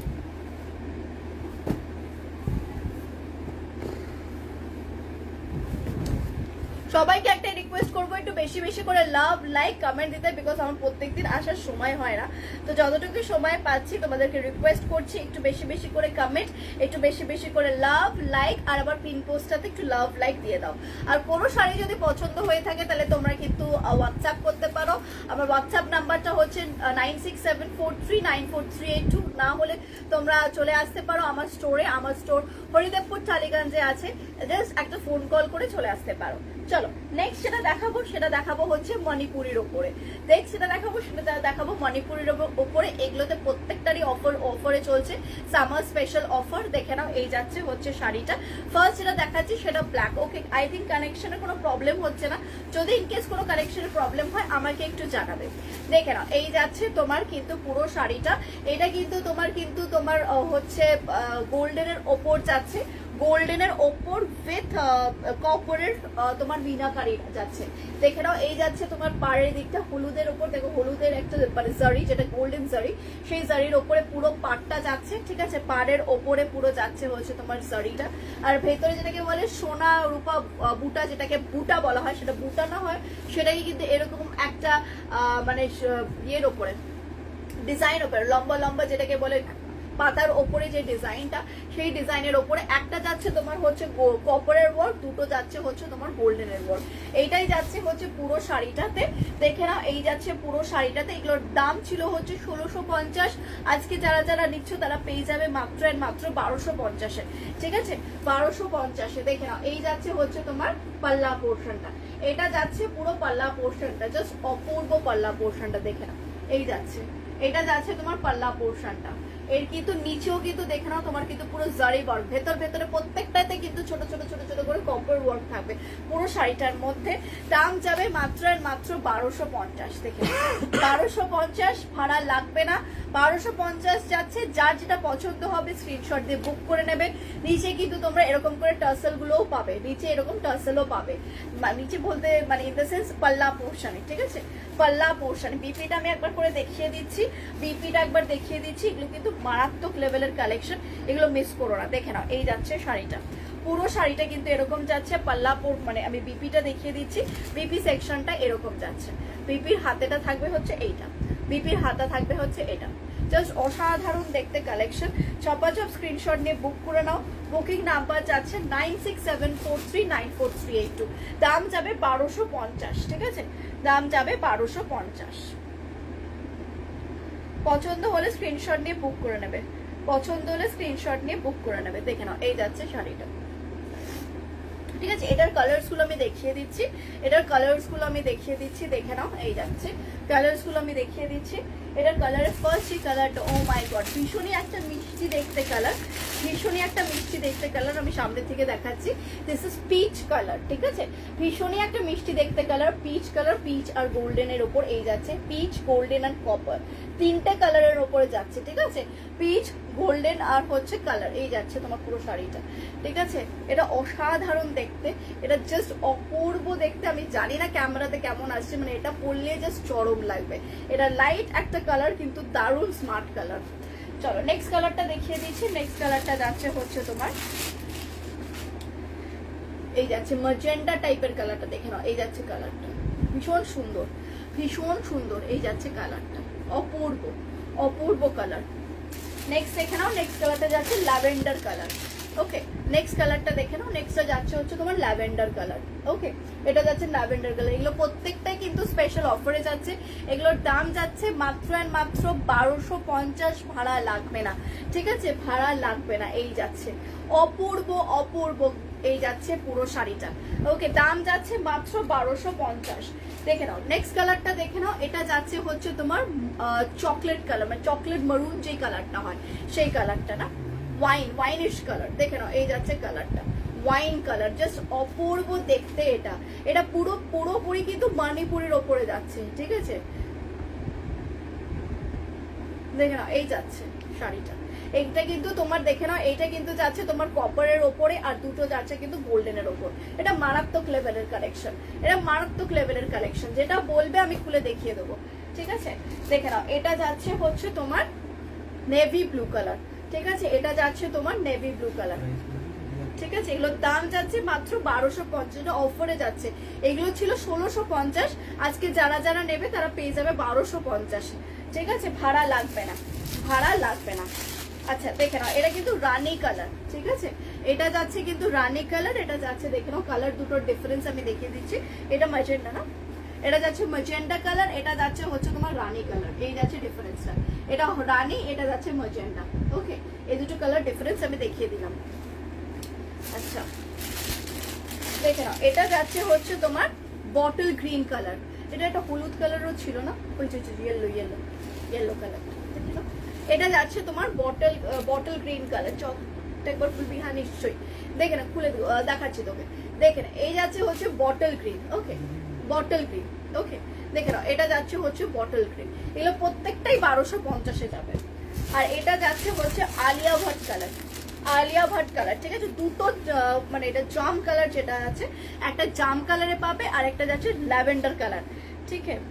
S1: সবাইকে একটা রিকোয়েস্ট করবো, একটু বেশি বেশি করে লাভ লাইক কমেন্ট দিতে, বিকজ আমার প্রত্যেকদিন আসার সময় হয় না। তো যতটুকু সময় পাচ্ছি তোমাদেরকে রিকোয়েস্ট করছি একটু বেশি বেশি করে কমেন্ট, একটু বেশি বেশি করে লাভ লাইক, আর আবার পিন পোস্টটাতে একটু লাভ লাইক দিয়ে দাও। আর কোনো শাড়ি যদি পছন্দ হয়ে থাকে তাহলে তোমরা কিন্তু হোয়াটসঅ্যাপ করতে পারো। আমার হোয়াটসঅ্যাপ নাম্বারটা হচ্ছে 9674394382। না হলে তোমরা চলে আসতে পারো আমার স্টোরে, আমার স্টোর হরিদেবপুর টালিগঞ্জে আছে, জাস্ট একটা ফোন কল করে চলে আসতে পারো। চলো নেক্সট যেটা দেখাবো হচ্ছে মণিপুরির ওপরে। সেটা দেখাবো মণিপুরির ওপরে। এগুলোতে প্রত্যেকটারই অফারে চলছে, সামার স্পেশাল অফার। দেখে নাও এই যাচ্ছে হচ্ছে শাড়িটা। ফার্স্ট যেটা দেখাচ্ছি সেটা ব্ল্যাক, ওকে আই থিঙ্ক কানেকশনের কোনো প্রবলেম হচ্ছে না, যদি ইনকেস কোনো কানেকশনের প্রবলেম হয় আমাকে একটু জানাবে। দেখে নাও এই যাচ্ছে তোমার কিন্তু পুরো শাড়িটা। এটা কিন্তু তোমার হচ্ছে গোল্ডেনের ওপর যাচ্ছে, গোল্ডেনের ওপর উইথ কপারের তোমার মিনাকারি যাচ্ছে। দেখে নাও এই যাচ্ছে তোমার পাড়ের দিকটা হলুদের ওপর, দেখো হলুদের একটা মানে জারি, যেটা গোল্ডেন জারি, সেই জারির ওপরে পুরো পাড়টা যাচ্ছে, ঠিক আছে? পাড়ের ওপরে পুরো যাচ্ছে হচ্ছে তোমার জারিটা। আর ভেতরে যেটাকে বলে সোনা রূপা বুটা, যেটাকে বুটা বলা হয়, সেটা বুটা না হয়, সেটাকে কিন্তু এরকম একটা মানে ইয়ের ওপরে ডিজাইন ওপরে লম্বা লম্বা যেটাকে বলে পাতার ওপরে যে ডিজাইনটা, সেই ডিজাইনের ওপরে একটা যাচ্ছে তোমার হচ্ছে কপারের ওয়ার্ক, দুটো যাচ্ছে হচ্ছে তোমার গোল্ডেনের ওয়ার্ক। এইটাই যাচ্ছে হচ্ছে পুরো শাড়িটাতে। দেখে নাও এই যাচ্ছে পুরো শাড়িটাতে। এগুলোর দাম ছিল হচ্ছে 1650। আজকে যারা যারা নিচ্ছ তারা পেয়ে যাবে মাত্র এর মাত্র 1250-এ, ঠিক আছে? 1250-এ। দেখে নাও এই যাচ্ছে হচ্ছে তোমার পাল্লা পোর্শনটা, এটা যাচ্ছে পুরো পাল্লা পোর্শনটা, জাস্ট অপূর্ব পাল্লা পোর্শনটা। দেখে নাও এই যাচ্ছে, এটা যাচ্ছে তোমার পাল্লা পোর্শনটা। এর কিন্তু নিচেও কিন্তু দেখে নাও তোমার কিন্তু পুরো জারি ওয়ার্ক, ভেতরে প্রত্যেকটাতে কিন্তু ছোট ছোট ছোট ছোট করে কপার ওয়ার্ক থাকবে পুরো শাড়িটার মধ্যে। দাম যাবে মাত্র আর মাত্র 1250। দেখে 1250, ভাড়া লাগবে না, 1250 যাচ্ছে। যার যেটা পছন্দ হবে স্ক্রিনশট দিয়ে বুক করে নেবে। নিচে কিন্তু তোমরা এরকম করে টার্সেল গুলোও পাবে, নিচে এরকম টার্সেলও পাবে, নিচে বলতে মানে ইন দ্য সেন্স পাল্লা পোর্শনে, ঠিক আছে? পাল্লা পোর্শন। বিপিটা আমি একবার করে দেখিয়ে দিচ্ছি, বিপিটা একবার দেখিয়ে দিচ্ছি। এগুলো কিন্তু মারাত্মক লেভেলের কালেকশন, এগুলো মিস করো না। দেখে নাও এই যাচ্ছে শাড়িটা, পুরো শাড়িটা কিন্তু এরকম যাচ্ছে। পাল্লা মানে আমি বিপিটা দেখিয়ে দিচ্ছি, বিপি সেকশনটা এরকম যাচ্ছে। বিপির হাতেটা থাকবে হচ্ছে এইটা, বিপির হাতা থাকবে হচ্ছে এটা। জাস্ট অসাধারণ দেখতে কালেকশন। চপাচপ স্ক্রিনশট নিয়ে বুক করে নাও। বুকিং নাম্বার যাচ্ছে 9674394382। দাম যাবে 1250, ঠিক আছে? দাম যাবে 1250। পছন্দ হলে স্ক্রিনশট নিয়ে বুক করে নেবে, পছন্দ হলে স্ক্রিনশট নিয়ে বুক করে নেবে। দেখে নাও এই যাচ্ছে শাড়িটা, ঠিক আছে? এটার কালার্স গুলো আমি দেখিয়ে দিচ্ছি, এটার কালার্স গুলো আমি দেখিয়ে দিচ্ছি। দেখে নাও এই যাচ্ছে কালার্স গুলো আমি দেখিয়ে দিচ্ছি। এটার কালারের ফার্স্ট এই কালারটা, ও মাই গড, ভীষণই একটা মিষ্টি দেখতে কালার, ভীষণই একটা মিষ্টি দেখতে কালার। আমি সামনে থেকে দেখাচ্ছি, দিস ইজ পিচ কালার, ঠিক আছে? ভীষণই একটা মিষ্টি দেখতে কালার, পিচ কালার, পিচ আর গোল্ডেনের ওপর এই যাচ্ছে। পিচ, গোল্ডেন আর কপার, তিনটে কালারের ওপরে যাচ্ছে, ঠিক আছে? পিচ, গোল্ডেন আর হচ্ছে কালার, এই যাচ্ছে তোমার পুরো শাড়িটা, ঠিক আছে? এটা অসাধারণ দেখতে, এটা জাস্ট অপূর্ব দেখতে। আমি জানি না ক্যামেরাতে কেমন আসছে, মানে এটা পরলে জাস্ট চরম লাগবে। এটা লাইট একটা কালার কিন্তু দারুণ স্মার্ট কালার। চলো নেক্সট কালারটা দেখিয়ে দিচ্ছি। নেক্সট কালারটা যাচ্ছে হচ্ছে তোমার এই যাচ্ছে ম্যাজেন্ডা টাইপের কালারটা। দেখে নাও এই যাচ্ছে কালারটা, ভীষণ সুন্দর, ভীষণ সুন্দর এই যাচ্ছে কালারটা, অপূর্ব অপূর্ব কালার। নেক্সট দেখে নাও, নেক্সট কালারটা যাচ্ছে ল্যাভেন্ডার কালার। ওকে নেক্সট কালারটা দেখে নাও, নেক্সটটা যাচ্ছে হচ্ছে তোমার ল্যাভেন্ডার কালার। ওকে এটা যাচ্ছে ল্যাভেন্ডার কালার। এগুলো প্রত্যেকটাই কিন্তু স্পেশাল অফারে যাচ্ছে। এগুলোর দাম যাচ্ছে মাত্র আর মাত্র 1250, ভাড়া লাগবে না, ঠিক আছে? ভাড়া লাগবে না। এই যাচ্ছে অপূর্ব অপূর্ব এই যাচ্ছে পুরো শাড়িটা। ওকে, দাম যাচ্ছে মাত্র 1250। দেখে নাও নেক্সট কালারটা, দেখে নাও। এটা যাচ্ছে হচ্ছে তোমার চকলেট কালার, মানে চকলেট মারুন যে কালারটা হয় সেই কালারটা না, ওয়াইনিশ কালার। দেখে নাও এই যাচ্ছে কালারটা, ওয়াইন কালার, জাস্ট অপূর্ব দেখতে। এটা পুরোপুরি কিন্তু মণিপুরের ওপরে যাচ্ছে, ঠিক আছে। দেখে নাও এই যাচ্ছে শাড়িটা, এইটা কিন্তু তোমার দেখে নাও, এইটা কিন্তু যাচ্ছে তোমার কপারের ওপরে, আর দুটো যাচ্ছে কিন্তু গোল্ডেনের ওপর। এটা মারাত্মক লেভেলের কালেকশন, এটা মারাত্মক লেভেলের কালেকশন। যেটা বলবে আমি খুলে দেখিয়ে দেবো, ঠিক আছে। দেখে নাও এটা যাচ্ছে হচ্ছে তোমার নেভি ব্লু কালার, ঠিক আছে। এটা যাচ্ছে তোমার নেভি ব্লু কালার, ঠিক আছে। এগুলোর দাম যাচ্ছে মাত্র 1250, এটা অফারে যাচ্ছে। এগুলো ছিল 1650, আজকে যারা যারা নেবে তারা পেয়ে যাবে 1250, ঠিক আছে। ভাড়া লাগবে না, ভাড়া লাগবে না। আচ্ছা দেখে নাও এটা কিন্তু রানী কালার, ঠিক আছে। এটা যাচ্ছে কিন্তু রানী কালার, এটা যাচ্ছে দেখে নাও কালার দুটোর ডিফারেন্স আমি দেখিয়ে দিচ্ছি। এটা ম্যাজেন্ডা না, এটা যাচ্ছে ম্যাজেন্ডা কালার, এটা যাচ্ছে হচ্ছে তোমার রানী কালার, এই যাচ্ছে ডিফারেন্সটা। এটা রানী, এটা যাচ্ছে ম্যাজেন্ডা। ওকে, এই দুটো কালার ডিফারেন্স আমি দেখিয়ে দিলাম। আচ্ছা দেখে নাও এটা যাচ্ছে হচ্ছে তোমার বটল গ্রিন কালার, এটা একটা হলুদ কালারও ছিল না, ওই যে ইয়েলো কালার। এটা যাচ্ছে তোমার বটল গ্রিন কালার, একবার খুলবি, হ্যাঁ নিশ্চয়ই। দেখে না খুলে দেখাচ্ছি তোকে। দেখে না এই যাচ্ছে হচ্ছে bottle green, okay bottle green, okay. দেখে নাও এটা যাচ্ছে হচ্ছে বটল গ্রিন, এগুলো প্রত্যেকটাই 1250-এ যাবে। আর এটা যাচ্ছে হচ্ছে আলিয়া ভাট কালার, আলিয়া ভাট কালার, ঠিক আছে। দুটো মানে এটা জাম কালার যেটা আছে, একটা জাম কালারে পাবে আর একটা যাচ্ছে ল্যাভেন্ডার কালার, ঠিক আছে।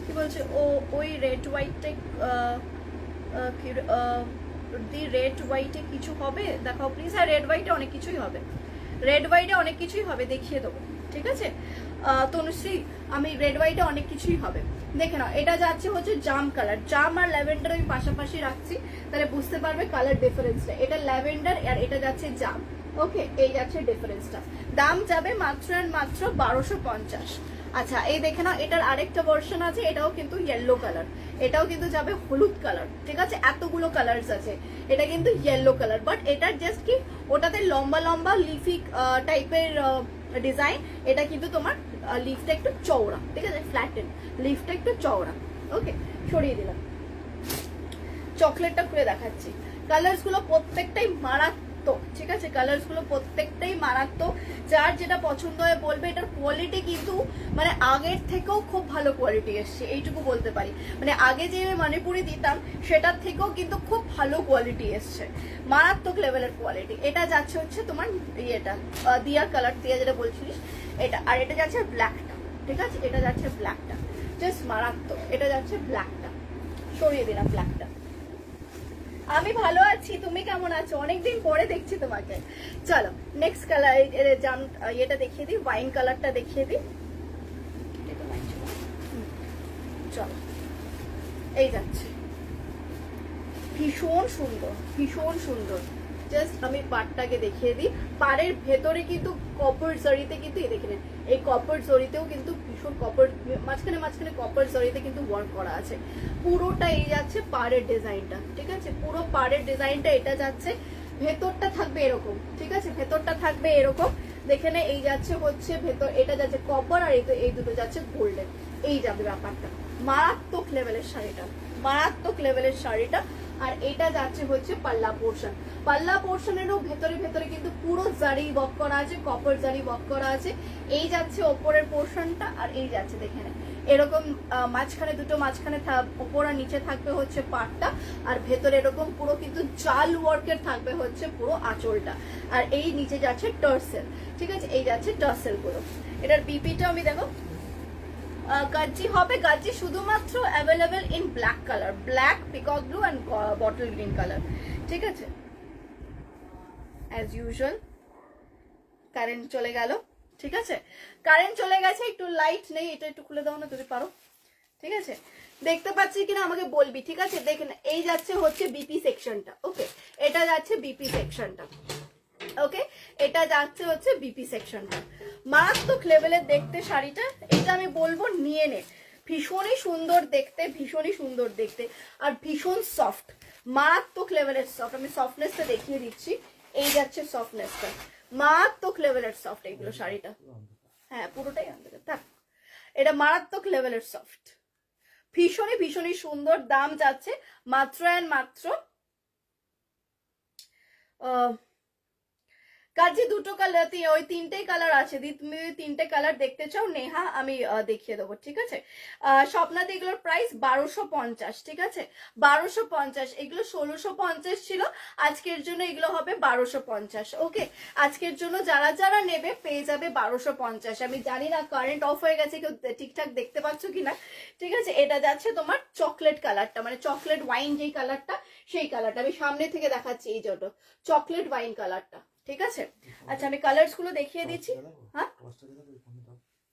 S1: কি বলছে ও, ওই রেড হোয়াইটে রেড হোয়াইটে কিছু হবে দেখাও প্লিজ। হ্যাঁ রেড হোয়াইটে অনেক কিছুই হবে, রেড হোয়াইটে অনেক কিছুই হবে, দেখিয়ে দেবো, ঠিক আছে তনুশ্রী। আমি রেড হোয়াইটে অনেক কিছুই হবে। দেখে নাও এটা যাচ্ছে হচ্ছে জাম কালার, জাম আর ল্যাভেন্ডার আমি পাশাপাশি রাখছি, তাহলে বুঝতে পারবে কালার ডিফারেন্সটা। এটা ল্যাভেন্ডার আর এটা যাচ্ছে জাম, ওকে। এই যাচ্ছে ডিফারেন্সটা, দাম যাবে মাত্র আর মাত্র 1250। আচ্ছা এই দেখে নাও এটার আরেকটা ভার্সন আছে, এটাও কিন্তু ইয়েলো কালার, এটাও কিন্তু যাবে হলুদ কালার, ঠিক আছে। এতগুলো কালার্স আছে, এটা কিন্তু ইয়েলো কালার, বাট এটার জাস্ট কি ওটাতে লম্বা লম্বা লিফি টাইপের ডিজাইন, এটা কিন্তু তোমার লিফটা একটু চওড়া, ঠিক আছে, ফ্ল্যাটেন লিফটা একটু চওড়া, ওকে। সরিয়ে দিলাম, চকলেটটা খুলে দেখাচ্ছি। কালার্স গুলো প্রত্যেকটাই মারাত্মক, ঠিক আছে। কালার্স গুলো প্রত্যেকটাই মারাত্মক, যার যেটা পছন্দ হয় বলবে। এটার কোয়ালিটি কিন্তু মানে আগের থেকেও খুব ভালো কোয়ালিটি এসছে, এইটুকু বলতে পারি। মানে আগে যে মণিপুরি দিতাম সেটার থেকেও কিন্তু খুব ভালো কোয়ালিটি এসছে, মারাত্মক লেভেলের কোয়ালিটি। এটা যাচ্ছে হচ্ছে তোমার ইয়েটা দিয়া কালার, দিয়া যেটা বলছিলিস এটা, আর এটা যাচ্ছে ব্ল্যাকটা, ঠিক আছে। এটা যাচ্ছে ব্ল্যাকটা, জাস্ট মারাত্মক। এটা যাচ্ছে ব্ল্যাকটা, সরিয়ে দিলাম ব্ল্যাকটা। আমি ভালো আছি, তুমি কেমন আছো? অনেকদিন পরে দেখছি তোমাকে। চলো নেক্সট কালার, জাম এটা দেখিয়ে দিই, ওয়াইন কালারটা দেখিয়ে দিই। চলো এই যাচ্ছে, ভীষণ সুন্দর, ভীষণ সুন্দর। জাস্ট আমি পাড়টাকে দেখিয়ে দিই। পাড়ের ভেতরে কিন্তু কপার জরিতে কিন্তু এই দেখে নেন, এই কপার জরিতেও কিন্তু ভীষণ কপার, মাঝখানে মাঝখানে কপার জরিতে কিন্তু ওয়ার্ক করা আছে। পুরোটা এই যাচ্ছে পাড়ের ডিজাইনটা, ঠিক আছে। পুরো পাড়ের ডিজাইনটা এটা যাচ্ছে, ভেতরটা থাকবে এরকম, ঠিক আছে। ভেতরটা থাকবে এরকম, দেখে নে। এই যাচ্ছে হচ্ছে ভেতর, এটা যাচ্ছে কপার, আর এই দুটো যাচ্ছে গোল্ডেন, এই যাবে ব্যাপারটা। মারাত্মক লেভেলের শাড়িটা, মারাত্মক লেভেলের শাড়িটা। আর এটা যাচ্ছে হচ্ছে পাল্লা পোর্শন, পাল্লা পোর্শনেরও ভেতরে ভেতরে কিন্তু পুরো জারি ওয়ার্ক করা আছে, কপার জারি ওয়ার্ক করা আছে। এই যাচ্ছে ওপরের পোর্শনটা, আর এই যাচ্ছে দেখে নেন এরকম মাঝখানে দুটো, মাঝখানে ওপর আর নিচে থাকবে হচ্ছে পাটটা, আর ভেতরে এরকম পুরো কিন্তু জাল ওয়ার্কের থাকবে হচ্ছে পুরো আঁচলটা। আর এই নিচে যাচ্ছে টার্সেল, ঠিক আছে। এই যাচ্ছে টার্সেল গুলো। এটার বিপিটা আমি দেখো, গাজ্জি হবে, গাজ্জি শুধুমাত্র available in black colour, black, peacock blue and bottle green colour, ঠিক আছে। অ্যাজ ইউজুয়াল কারেন্ট চলে গেল, ঠিক আছে। কারেন্ট চলে গেছে, একটু লাইট নেই, এটা একটু খুলে দাও না যদি পারো, ঠিক আছে। দেখতে পাচ্ছি কিনা আমাকে বলবি, ঠিক আছে। দেখেন এই যাচ্ছে হচ্ছে বিপি সেকশনটা, ওকে। এটা যাচ্ছে বিপি সেকশনটা, ওকে। এটা যাচ্ছে হচ্ছে বিপি সেকশনটা। মারাত্মক লেভেলের দেখতে শাড়িটা, এটা আমি বলবো নিয়ে নে। ভীষণই সুন্দর দেখতে, ভীষণই সুন্দর দেখতে, আর ভীষণ সফট, মারাত্মক লেভেলের সফট। আমি সফটনেসটা দেখিয়ে দিচ্ছি, এই যাচ্ছে সফটনেসটা, মারাত্মক লেভেলের সফট এইগুলো শাড়িটা। হ্যাঁ পুরোটাই অন্ধকার থাক, এটা মারাত্মক লেভেলের সফট, ভীষণই ভীষণই সুন্দর। দাম যাচ্ছে মাত্র অ্যান্ড মাত্র কাজে দুটো কালার, ওই তিনটেই কালার আছে। তুমি তিনটে কালার দেখতে চাও নেহা, আমি দেখিয়ে দেবো, ঠিক আছে। স্বপ্নাদি এগুলোর প্রাইস 1250, ঠিক আছে, 1250। এগুলো 1650 ছিল, আজকের জন্য এগুলো হবে 1250। ওকে, আজকের জন্য যারা যারা নেবে পেয়ে যাবে 1250। আমি জানি না কারেন্ট অফ হয়ে গেছে, কেউ ঠিকঠাক দেখতে পাচ্ছ কিনা, ঠিক আছে। এটা যাচ্ছে তোমার চকলেট কালারটা, মানে চকলেট ওয়াইন যেই কালারটা, সেই কালারটা আমি সামনে থেকে দেখাচ্ছি, এই জন্য চকলেট ওয়াইন কালারটা, ঠিক আছে। আচ্ছা আমি কালার্স গুলো দেখিয়ে দিচ্ছি। হ্যাঁ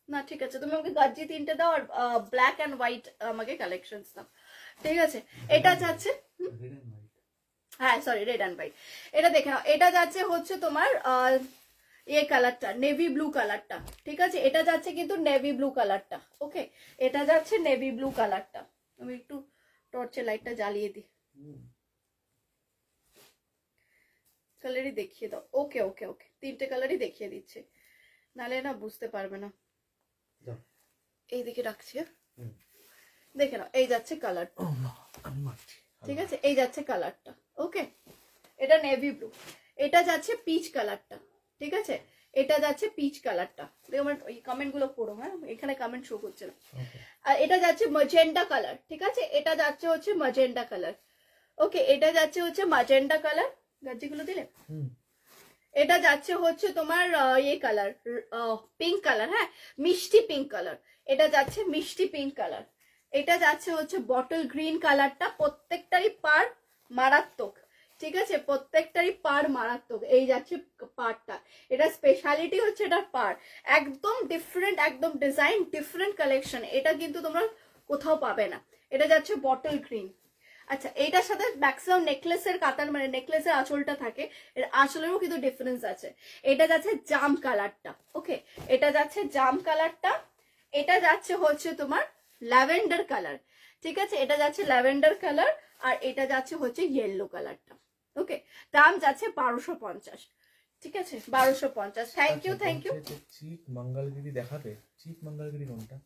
S1: না ঠিক আছে, তুমি আমাকে গাজ্জি তিনটে দাও আর ব্ল্যাক এন্ড হোয়াইট আমাকে কালেকশনস দাও, ঠিক আছে। এটা যাচ্ছে হ্যাঁ সরি রেড এন্ড হোয়াইট, এটা দেখে নাও। এটা যাচ্ছে হচ্ছে তোমার এই কালারটা, নেভি ব্লু কালারটা, ঠিক আছে। এটা যাচ্ছে কিন্তু নেভি ব্লু কালারটা, ওকে, এটা যাচ্ছে নেভি ব্লু কালারটা। আমি একটু টর্চের লাইটটা জ্বালিয়ে দিই, কালারই দেখিয়ে দাও। ওকে ওকে ওকে, তিনটে কালারই দেখিয়ে দিচ্ছে, নালে না বুঝতে পারবে না। এইদিকে রাখছি, দেখে নাও, এই যাচ্ছে কালার, ঠিক আছে, এই যাচ্ছে কালারটা, ওকে। এটা নেভি ব্লু, এটা যাচ্ছে পিচ কালারটা, ঠিক আছে, এটা যাচ্ছে পিচ কালারটা। আমার ওই কমেন্ট গুলো পড়ো, হ্যাঁ এখানে কমেন্ট শো করছে না। আর এটা যাচ্ছে ম্যাজেন্ডা কালার, ঠিক আছে, এটা যাচ্ছে হচ্ছে ম্যাজেন্ডা কালার, ওকে, এটা যাচ্ছে হচ্ছে ম্যাজেন্ডা কালার। গাজ্জিগুলো দিলে, এটা যাচ্ছে হচ্ছে তোমার এই কালার পিঙ্ক কালার, হ্যাঁ মিষ্টি পিঙ্ক কালার, এটা যাচ্ছে মিষ্টি পিঙ্ক কালার। এটা যাচ্ছে হচ্ছে বটল গ্রিন কালারটা, প্রত্যেকটারই পার মারাত্মক, ঠিক আছে, প্রত্যেকটারই পার মারাত্মক। এই যাচ্ছে পারটা, এটা স্পেশালিটি হচ্ছে এটার পার, একদম ডিফারেন্ট, একদম ডিজাইন ডিফারেন্ট কালেকশন, এটা কিন্তু তোমরা কোথাও পাবে না। এটা যাচ্ছে বটল গ্রিন। আচ্ছা এইটার সাথে ম্যাক্সিমাম নেকলেসের কাতার, মানে নেকলেসের আঁচলটা থাকে, এর আঁচলেরও কিন্তু ডিফারেন্স আছে। এটা যাচ্ছে জাম কালারটা, ওকে, এটা যাচ্ছে জাম কালারটা। এটা যাচ্ছে হচ্ছে তোমার ল্যাভেন্ডার কালার, ঠিক আছে, এটা যাচ্ছে ল্যাভেন্ডার কালার, আর এটা যাচ্ছে হচ্ছে ইয়েলো কালারটা, ওকে। দাম যাচ্ছে 1250, ঠিক আছে, 1250। Thank you thank you.
S2: চিক মঙ্গলগিরি দেখাবে, চিক মঙ্গলগিরি কোনটা,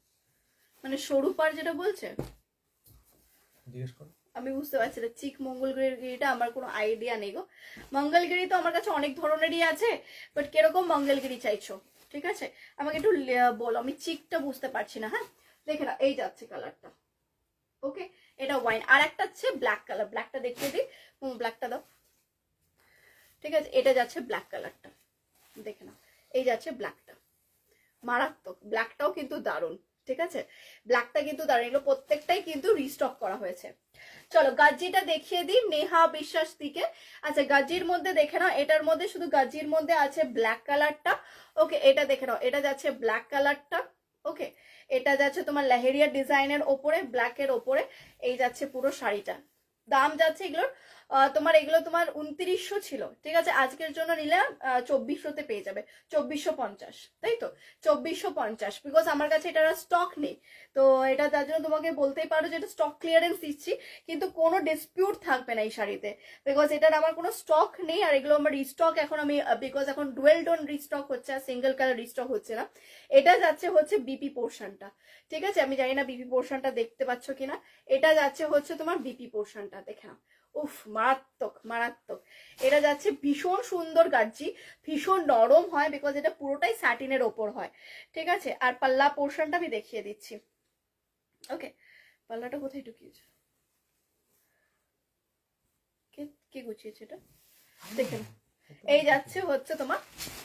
S1: মানে সরু পার যেটা বলছে,
S2: জিজ্ঞেস করো।
S1: আমি বুঝতে পারছি না, চিক মঙ্গলগিরিটা আমার কোনো আইডিয়া নেই গো। মঙ্গলগিরি তো আমার কাছে অনেক ধরনেরই আছে, বাট কিরকম মঙ্গলগিরি চাইছো, ঠিক আছে, আমাকে একটু বলো, আমি চিকটা বুঝতে পারছি না। হ্যাঁ দেখে না, এই যাচ্ছে কালারটা, ওকে, এটা ওয়াইন। আর একটা হচ্ছে ব্ল্যাক কালার, ব্ল্যাকটা দেখিয়ে দিই, ব্ল্যাকটা দাও, ঠিক আছে, এটা যাচ্ছে ব্ল্যাক কালারটা, দেখে না, এই যাচ্ছে ব্ল্যাকটা, মারাত্মক, ব্ল্যাকটাও কিন্তু দারুণ, ঠিক আছে, ব্ল্যাকটা কিন্তু দারুণ, এগুলো প্রত্যেকটাই কিন্তু রিস্টক করা হয়েছে। চলো গাজ্জিটা দেখিয়ে দিই, নেহা বিশ্বাস দিকে। আচ্ছা গাজ্জির মধ্যে দেখে নাও, এটার মধ্যে শুধু গাজ্জির মধ্যে আছে ব্ল্যাক কালারটা, ওকে, এটা দেখে নাও, এটা যাচ্ছে ব্ল্যাক কালারটা, ওকে, এটা যাচ্ছে তোমার লেহেরিয়া ডিজাইনের ওপরে, ব্ল্যাকের ওপরে, এই যাচ্ছে পুরো শাড়িটা। দাম যাচ্ছে এগুলোর তোমার, এগুলো তোমার 2900 ছিল, ঠিক আছে, আজকের জন্য নিলে 2400-তে পেয়ে যাবে, 2450, তাই তো, 2450, বিকজ আমার কাছে এটার স্টক নেই। তো এটা যার জন্য তোমাকে বলতেই পারো যে এটা স্টক ক্লিয়ারেন্স দিচ্ছি, কিন্তু কোনো ডিসপিউট থাকবে না এই শাড়িতে, বিকজ এটার আমার কোনো স্টক নেই। আর এগুলো আমার রিস্টক এখন আমি, বিকজ এখন ডুয়েল টোন রিস্টক হচ্ছে, আর সিঙ্গেল কালার রিস্টক হচ্ছে না। এটা যাচ্ছে হচ্ছে বিপি পোর্শনটা, ঠিক আছে, আমি জানি না বিপি পোর্শনটা দেখতে পাচ্ছ কিনা, এটা যাচ্ছে হচ্ছে তোমার বিপি পোর্শনটা, দেখে নাও, উফ মারাত্মক মারাত্মক। এটা যাচ্ছে ভীষণ সুন্দর গাজ্জি, ভীষণ নরম হয়, বিকজ এটা পুরোটাই স্যাটিনের ওপর হয়, ঠিক আছে। আর পাল্লা পোর্শনটা আমি দেখিয়ে দিচ্ছি, ওকে, পাল্লাটা কোথায় ঢুকিয়েছে, কে গুছিয়েছে এটা, দেখে নাও, এই যাচ্ছে হচ্ছে তোমার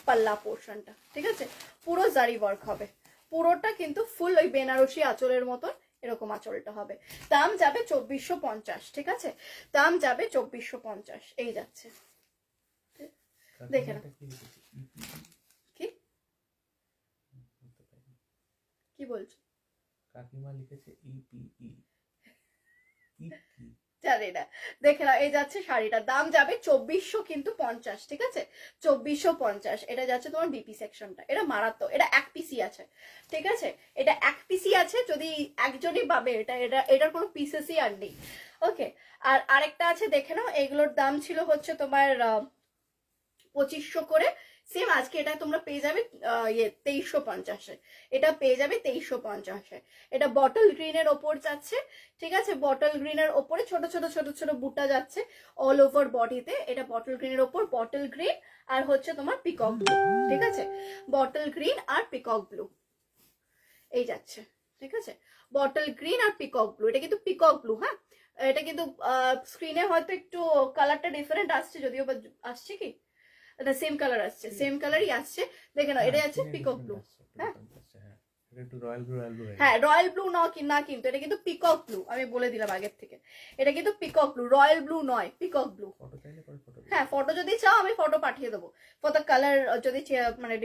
S1: পাল্লা পোর্শনটা, ঠিক আছে, পুরো জারি ওয়ার্ক হবে, পুরোটা কিন্তু ফুল ওই বেনারসি আঁচলের মতন এরকম আঁচলটা হবে। দাম যাবে 2450, ঠিক আছে, দাম যাবে 2450, এই যাচ্ছে, দেখে না কি কি বলছো,
S2: কাকিমা লিখেছে ইপিই,
S1: জানি না, দেখে নাও। এই যাচ্ছে শাড়িটার দাম যাবে 2450 কিন্তু 50, ঠিক আছে, 2450। এটা যাচ্ছে তোমার বিপি সেকশনটা। এটা মারাত্মক, এটা এক পিসি আছে, ঠিক আছে, এটা এক পিসি আছে, যদি একজনই পাবে এটা, এটার কোনো পিসেসই আর নেই। ওকে, আর আরেকটা আছে দেখে নাও। এগুলোর দাম ছিল হচ্ছে তোমার 2500 করে। সেম আজকে এটা তোমরা পেয়ে যাবে 2350-এ, এটা পেয়ে যাবে 2350-এ। এটা বটল গ্রিনের ওপর যাচ্ছে, ঠিক আছে, বটল গ্রিনের ওপরে ছোট ছোট ছোট ছোট বুটা যাচ্ছে অল ওভার বডিতে। এটা বটল গ্রিনের ওপর, বটল গ্রিন আর হচ্ছে তোমার পিকক ব্লু, ঠিক আছে, বটল গ্রিন আর পিকক ব্লু এই যাচ্ছে, ঠিক আছে, বটল গ্রিন আর পিকক ব্লু। এটা কিন্তু পিকক ব্লু, হ্যাঁ, এটা কিন্তু স্ক্রিনে হয়তো একটু কালারটা ডিফারেন্ট আসছে, যদিও বা আসছে কি, এটা সেম কালার আসছে, সেম কালারই আসছে, দেখে নাও। এটা যাচ্ছে পিকক ব্লু, হ্যাঁ, হ্যাঁ, রয়্যাল ব্লু না কিন্তু এটা কিন্তু পিকক ব্লু, আমি বলে দিলাম আগের থেকে, এটা কিন্তু পিকক ব্লু, রয়্যাল ব্লু নয়, পিকক ব্লু। হ্যাঁ, ফটো যদি চাও আমি ফটো পাঠিয়ে দেবো, ফটো কালার যদি মানে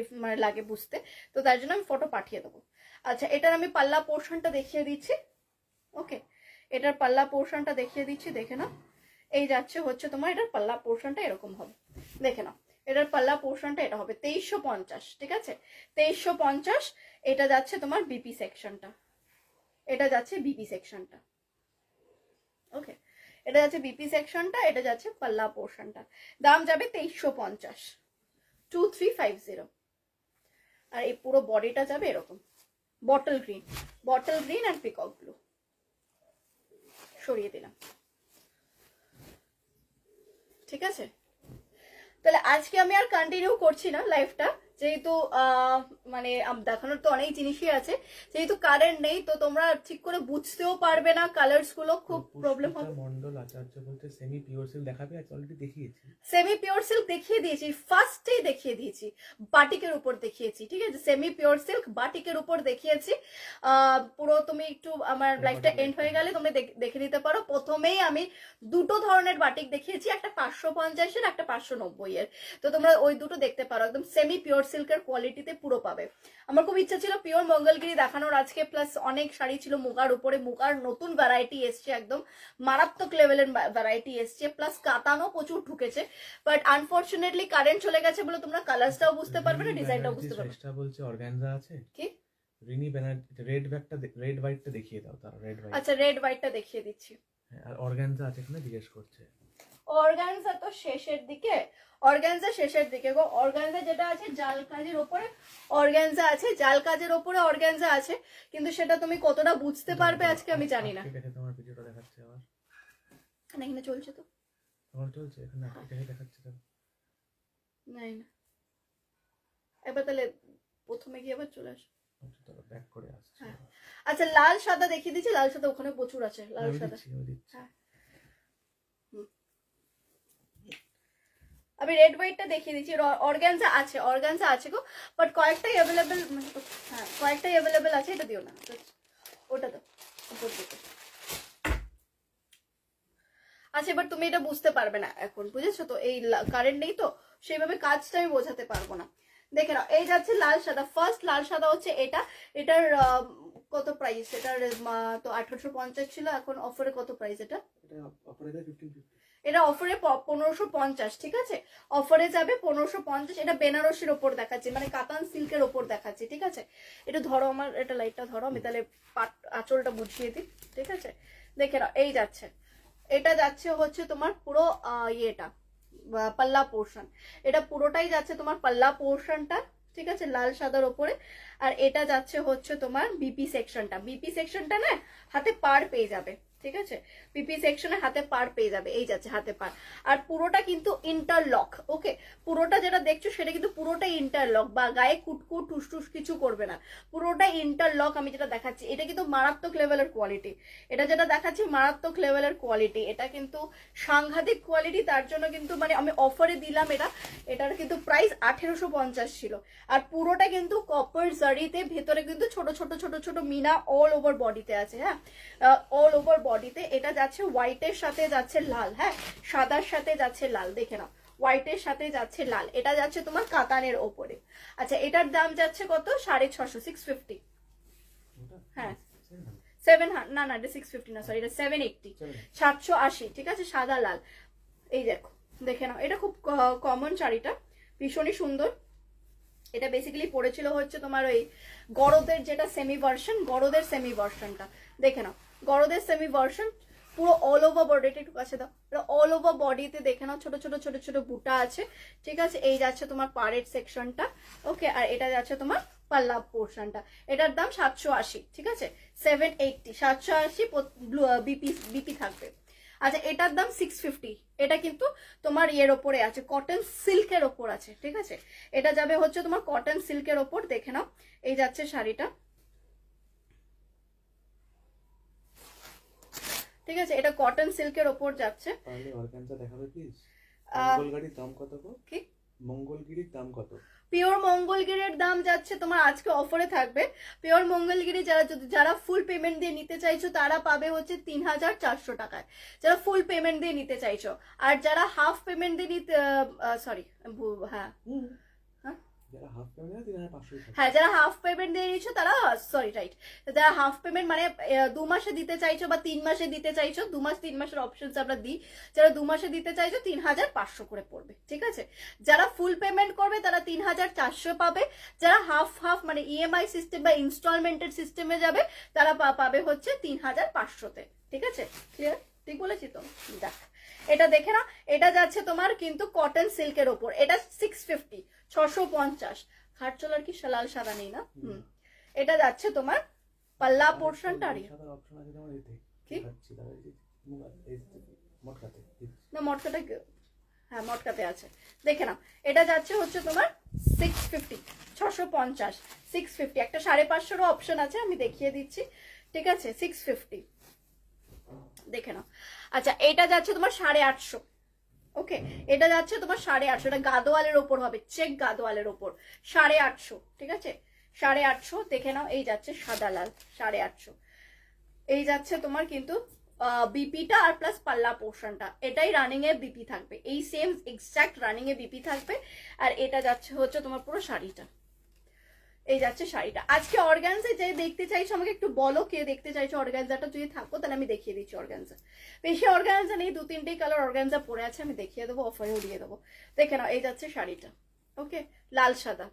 S1: লাগে বুঝতে, তো তার জন্য আমি ফটো পাঠিয়ে দেবো। আচ্ছা, এটার আমি পাল্লা পোর্শনটা দেখিয়ে দিচ্ছি। ওকে, এটার পাল্লা পোর্শনটা দেখিয়ে দিচ্ছি, দেখে নাও। এই যাচ্ছে হচ্ছে তোমার, এটার পাল্লা পোর্শনটা এরকম হবে, দেখে নাও। এটার পাল্লা পোর্শনটা এটা হবে 2350, ঠিক আছে, 2350। এটা যাচ্ছে তোমার বিপি সেকশনটা, এটা যাচ্ছে বিপি সেকশনটা। ওকে, এটা যাচ্ছে বিপি সেকশনটা, এটা যাচ্ছে পাল্লা পোর্শনটা। দাম যাবে 2350, 2350। আর এই পুরো বডিটা যাবে এরকম বটল গ্রিন আর পিকক ব্লু। সরিয়ে দিলাম, ঠিক আছে। তাহলে আজকে আমি আর কন্টিনিউ করছি না লাইভটা, যেহেতু মানে দেখানোর তো অনেক জিনিসই আছে, যেহেতু কারেন্ট নেই তো তোমরা ঠিক করে বুঝতেও পারবে না, কালার্স গুলো খুব প্রবলেম হবে।
S2: মন্ডল আচার্য বলতে সেমি পিওর সিল্ক দেখাবে, আজ অলরেডি দেখিয়েছি।
S1: সেমি পিওর সিল্ক দেখিয়ে দিয়েছি, ফার্স্টেই দেখিয়ে দিয়েছি, বাটিকের উপর দেখিয়েছি, ঠিক আছে, সেমি পিওর সিল্ক বাটিকের উপর দেখিয়েছি। পুরো তুমি একটু আমার লাইভটা এন্ড হয়ে গেলে তোমরা দেখে নিতে পারো। প্রথমেই আমি দুটো ধরনের বাটিক দেখিয়েছি, একটা 550-এর, একটা 590-এর, তো তোমরা ওই দুটো দেখতে পারো, একদম সেমি পিওর সিল্কের কোয়ালিটিতে পুরো পাবে। আমার খুব ইচ্ছা ছিল পিওর মঙ্গলগিরি দেখানোর আজকে, প্লাস অনেক শাড়ি ছিল মুগার উপরে, মুগার নতুন ভ্যারাইটি এসছে, একদম মারাত্মক লেভেলের ভ্যারাইটি এসছে, প্লাস কাতানো প্রচুর ঢুকেছে, বাট আনফরচুনেটলি কারেন্ট চলে গেছে বলে তোমরা কালারসটাও বুঝতে পারবে না, ডিজাইনটাও বুঝতে পারবে না।
S2: বলছে অর্গানজা আছে কি, রিনি ব্যানার্জি রেড হোয়াইটটা দেখিয়ে দাও, তার রেড হোয়াইট।
S1: আচ্ছা, রেড হোয়াইটটা দেখিয়ে দিচ্ছি।
S2: হ্যাঁ, আর অর্গানজা আছে কিনা জিজ্ঞেস করছে।
S1: অর্গানজা তো শেষের দিকে, অর্গানজা শেষের দিকে গো। অর্গানজা যেটা আছে জাল কাজের উপরে অর্গানজা আছে, জাল কাজের উপরে অর্গানজা আছে, কিন্তু সেটা তুমি কতটা বুঝতে পারবে আজকে আমি জানি না।
S2: দেখে তোমার ভিডিওটা দেখাচ্ছে আবার,
S1: না এখানে চলছে তো,
S2: তোমার চলছে এখানে দেখে দেখাচ্ছে তো,
S1: না না এবার তাহলে প্রথমে গিয়ে আবার চলে আসো।
S2: আচ্ছা তাহলে ব্যাক করে আসছে।
S1: আচ্ছা, লাল সাদা দেখিয়ে দিচ্ছি, লাল সাদা ওখানে প্রচুর আছে, লাল সাদা। হ্যাঁ, আমি রেড হোয়াইটটা দেখিয়ে দিচ্ছি। অর্গানজা আছে গো, বাট কয়েকটাই অ্যাভেলেবেল, হ্যাঁ কয়েকটাই অ্যাভেলেবেল আছে। এটা দিও না, ওটা দাও উপর দিকে। আচ্ছা, এবার তুমি এটা বুঝতে পারবে না এখন, বুঝেছো তো, এই কারেন্ট নেই তো সেইভাবে কাজটা আমি বোঝাতে পারবো না। দেখে নাও, এই যাচ্ছে লাল সাদা, ফার্স্ট লাল সাদা হচ্ছে এটা। এটার কত প্রাইস? এটার তো 1850 ছিল, এখন অফারে কত প্রাইস? এটা অফারে 1550, ঠিক আছে, অফারে যাবে 1550। এটা বেনারসির ওপর দেখাচ্ছি, মানে কাতান সিল্কের ওপর দেখাচ্ছি, ঠিক আছে। এটা ধরো, আমার এটা লাইটটা ধরো, আমি তাহলে আঁচলটা বুঝিয়ে দিই, ঠিক আছে। দেখে নাও, এই যাচ্ছে, এটা যাচ্ছে হচ্ছে তোমার পুরো ইয়েটা পাল্লা পোর্শন, এটা পুরোটাই যাচ্ছে তোমার পাল্লা পোর্শনটা, ঠিক আছে, লাল সাদার ওপরে। আর এটা যাচ্ছে হচ্ছে তোমার বিপি সেকশনটা না হাতে পার পেয়ে যাবে, ঠিক আছে, পিপি সেকশনে হাতে পার পেয়ে যাবে, এই যাচ্ছে হাতে পার। আর পুরোটা কিন্তু ইন্টারলক, ওকে, পুরোটা যেটা দেখছো সেটা কিন্তু পুরোটাই ইন্টারলক, বা গায়ে কুটকুট টুসটুস কিছু করবে না, পুরোটাই ইন্টারলক। আমি যেটা দেখাচ্ছি এটা কিন্তু মারাত্মক লেভেলের কোয়ালিটি, এটা যেটা দেখাচ্ছি মারাত্মক লেভেলের কোয়ালিটি, এটা কিন্তু সাংঘাতিক কোয়ালিটি। তার জন্য কিন্তু মানে আমি অফারে দিলাম এটার কিন্তু প্রাইস 1850 ছিল। আর পুরোটা কিন্তু কপার জারিতে, ভেতরে কিন্তু ছোট ছোট ছোট ছোট মিনা অল ওভার বডিতে আছে, হ্যাঁ, অল ওভার বডিতে। এটা যাচ্ছে হোয়াইটের সাথে যাচ্ছে লাল, হ্যাঁ, সাদার সাথে যাচ্ছে লাল, দেখে নাও, হোয়াইটের সাথে যাচ্ছে লাল। এটা যাচ্ছে তোমার কাতানের ওপরে। আচ্ছা, এটার দাম যাচ্ছে কত? 650, 650, হ্যাঁ না না, এটা 650 না, সরি, এটা 780, 780, ঠিক আছে, সাদা লাল। এই দেখো, দেখে নাও, এটা খুব কমন শাড়িটা, ভীষণই সুন্দর। এটা বেসিক্যালি পড়েছিল হচ্ছে তোমার ওই গরদের যেটা সেমি ভার্সন, গরদের সেমি ভার্সনটা দেখে নাও, গরদের সেমি ভার্সন, পুরো অল ওভার বডিটা একটু কাছে দাও, এটা অল ওভার বডিতে দেখে নাও ছোট ছোট ছোট ছোট বুটা আছে, ঠিক আছে। এই যাচ্ছে তোমার পাড়ের সেকশনটা, ওকে, আর এটা যাচ্ছে তোমার পাল্লা পোর্শনটা। এটার দাম 780, ঠিক আছে, 780, 780 বিপি থাকবে। আচ্ছা, এটার দাম 650, এটা কিন্তু তোমার ইয়ের ওপরে আছে, কটন সিল্কের ওপর আছে, ঠিক আছে। এটা যাবে হচ্ছে তোমার কটন সিল্কের ওপর, দেখে নাও। এই যাচ্ছে শাড়িটা, ঠিক আছে, এটা কটন সিল্কের ওপর যাচ্ছে।
S2: তাহলে অর্গানজা দেখাবে প্লিজ। মঙ্গলগিরির দাম কত গো?
S1: কি
S2: মঙ্গলগিরির দাম কত?
S1: পিওর মঙ্গলগিরির দাম যাচ্ছে তোমার, আজকে অফারে থাকবে। পিওর মঙ্গলগিরি যারা ফুল পেমেন্ট দিয়ে নিতে চাইছো তারা পাবে হচ্ছে 3400 টাকায়, যারা ফুল পেমেন্ট দিয়ে নিতে চাইছো। আর যারা হাফ পেমেন্ট দিয়ে নিতে, সরি, হ্যাঁ হ্যাঁ, যারা হাফ পেমেন্ট দিয়ে নিচ্ছ তারা, সরি রাইট, যারা হাফ পেমেন্ট মানে 2 মাসে দিতে চাইছো বা 3 মাসে দিতে চাইছো, 2 মাস 3 মাসের অপশন আমরা দিই, যারা 2 মাসে দিতে চাইছো 3500 করে পড়বে, ঠিক আছে। যারা ফুল পেমেন্ট করবে তারা 3400 পাবে, যারা হাফ হাফ মানে ইএমআই সিস্টেম বা ইনস্টলমেন্টের সিস্টেমে যাবে তারা পাবে হচ্ছে 3500-তে, ঠিক আছে, ক্লিয়ার? ঠিক বলেছি তো? দেখ, এটা দেখে না, এটা যাচ্ছে তোমার কিন্তু কটন সিল্কের ওপর, এটা 650, 650। হাট চলার কি লাল সাদা নেই না? এটা যাচ্ছে তোমার পাল্লা পোর্শনটা, আর কি না মটকাতে, হ্যাঁ মটকাতে আছে, দেখে নাও। এটা যাচ্ছে হচ্ছে তোমার 650, 650, 650, একটা 550 অপশন আছে, আমি দেখিয়ে দিচ্ছি, ঠিক আছে, 650, দেখে নাও। আচ্ছা, এটা যাচ্ছে তোমার 850, ওকে, এটা যাচ্ছে তোমার 850, এটা গাদোয়ালের ওপর হবে, চেক গাদোয়ালের ওপর, 850, ঠিক আছে, 850, দেখে নাও। এই যাচ্ছে সাদা লাল, 850, এই যাচ্ছে তোমার কিন্তু বিপিটা আর প্লাস পাল্লা পোর্শনটা, এটাই রানিং এ বিপি থাকবে, এই সেম এক্সাক্ট রানিং এ বিপি থাকবে। আর এটা যাচ্ছে হচ্ছে তোমার পুরো শাড়িটা, এই যাচ্ছে শাড়িটা। আজকে অর্গানজা যে দেখতে চাইছো আমাকে একটু বলো, কে দেখতে চাইছো অর্গানজাটা, যদি থাকো তাহলে আমি দেখিয়ে দিচ্ছি অর্গানজা। বেশি অর্গানজা নেই, 2-3টেই কালার অর্গানজা পরে আছে, আমি দেখিয়ে দেবো, অফারেও দিয়ে দেবো, দেখে নাও। এই যাচ্ছে শাড়িটা, ওকে, লাল সাদা,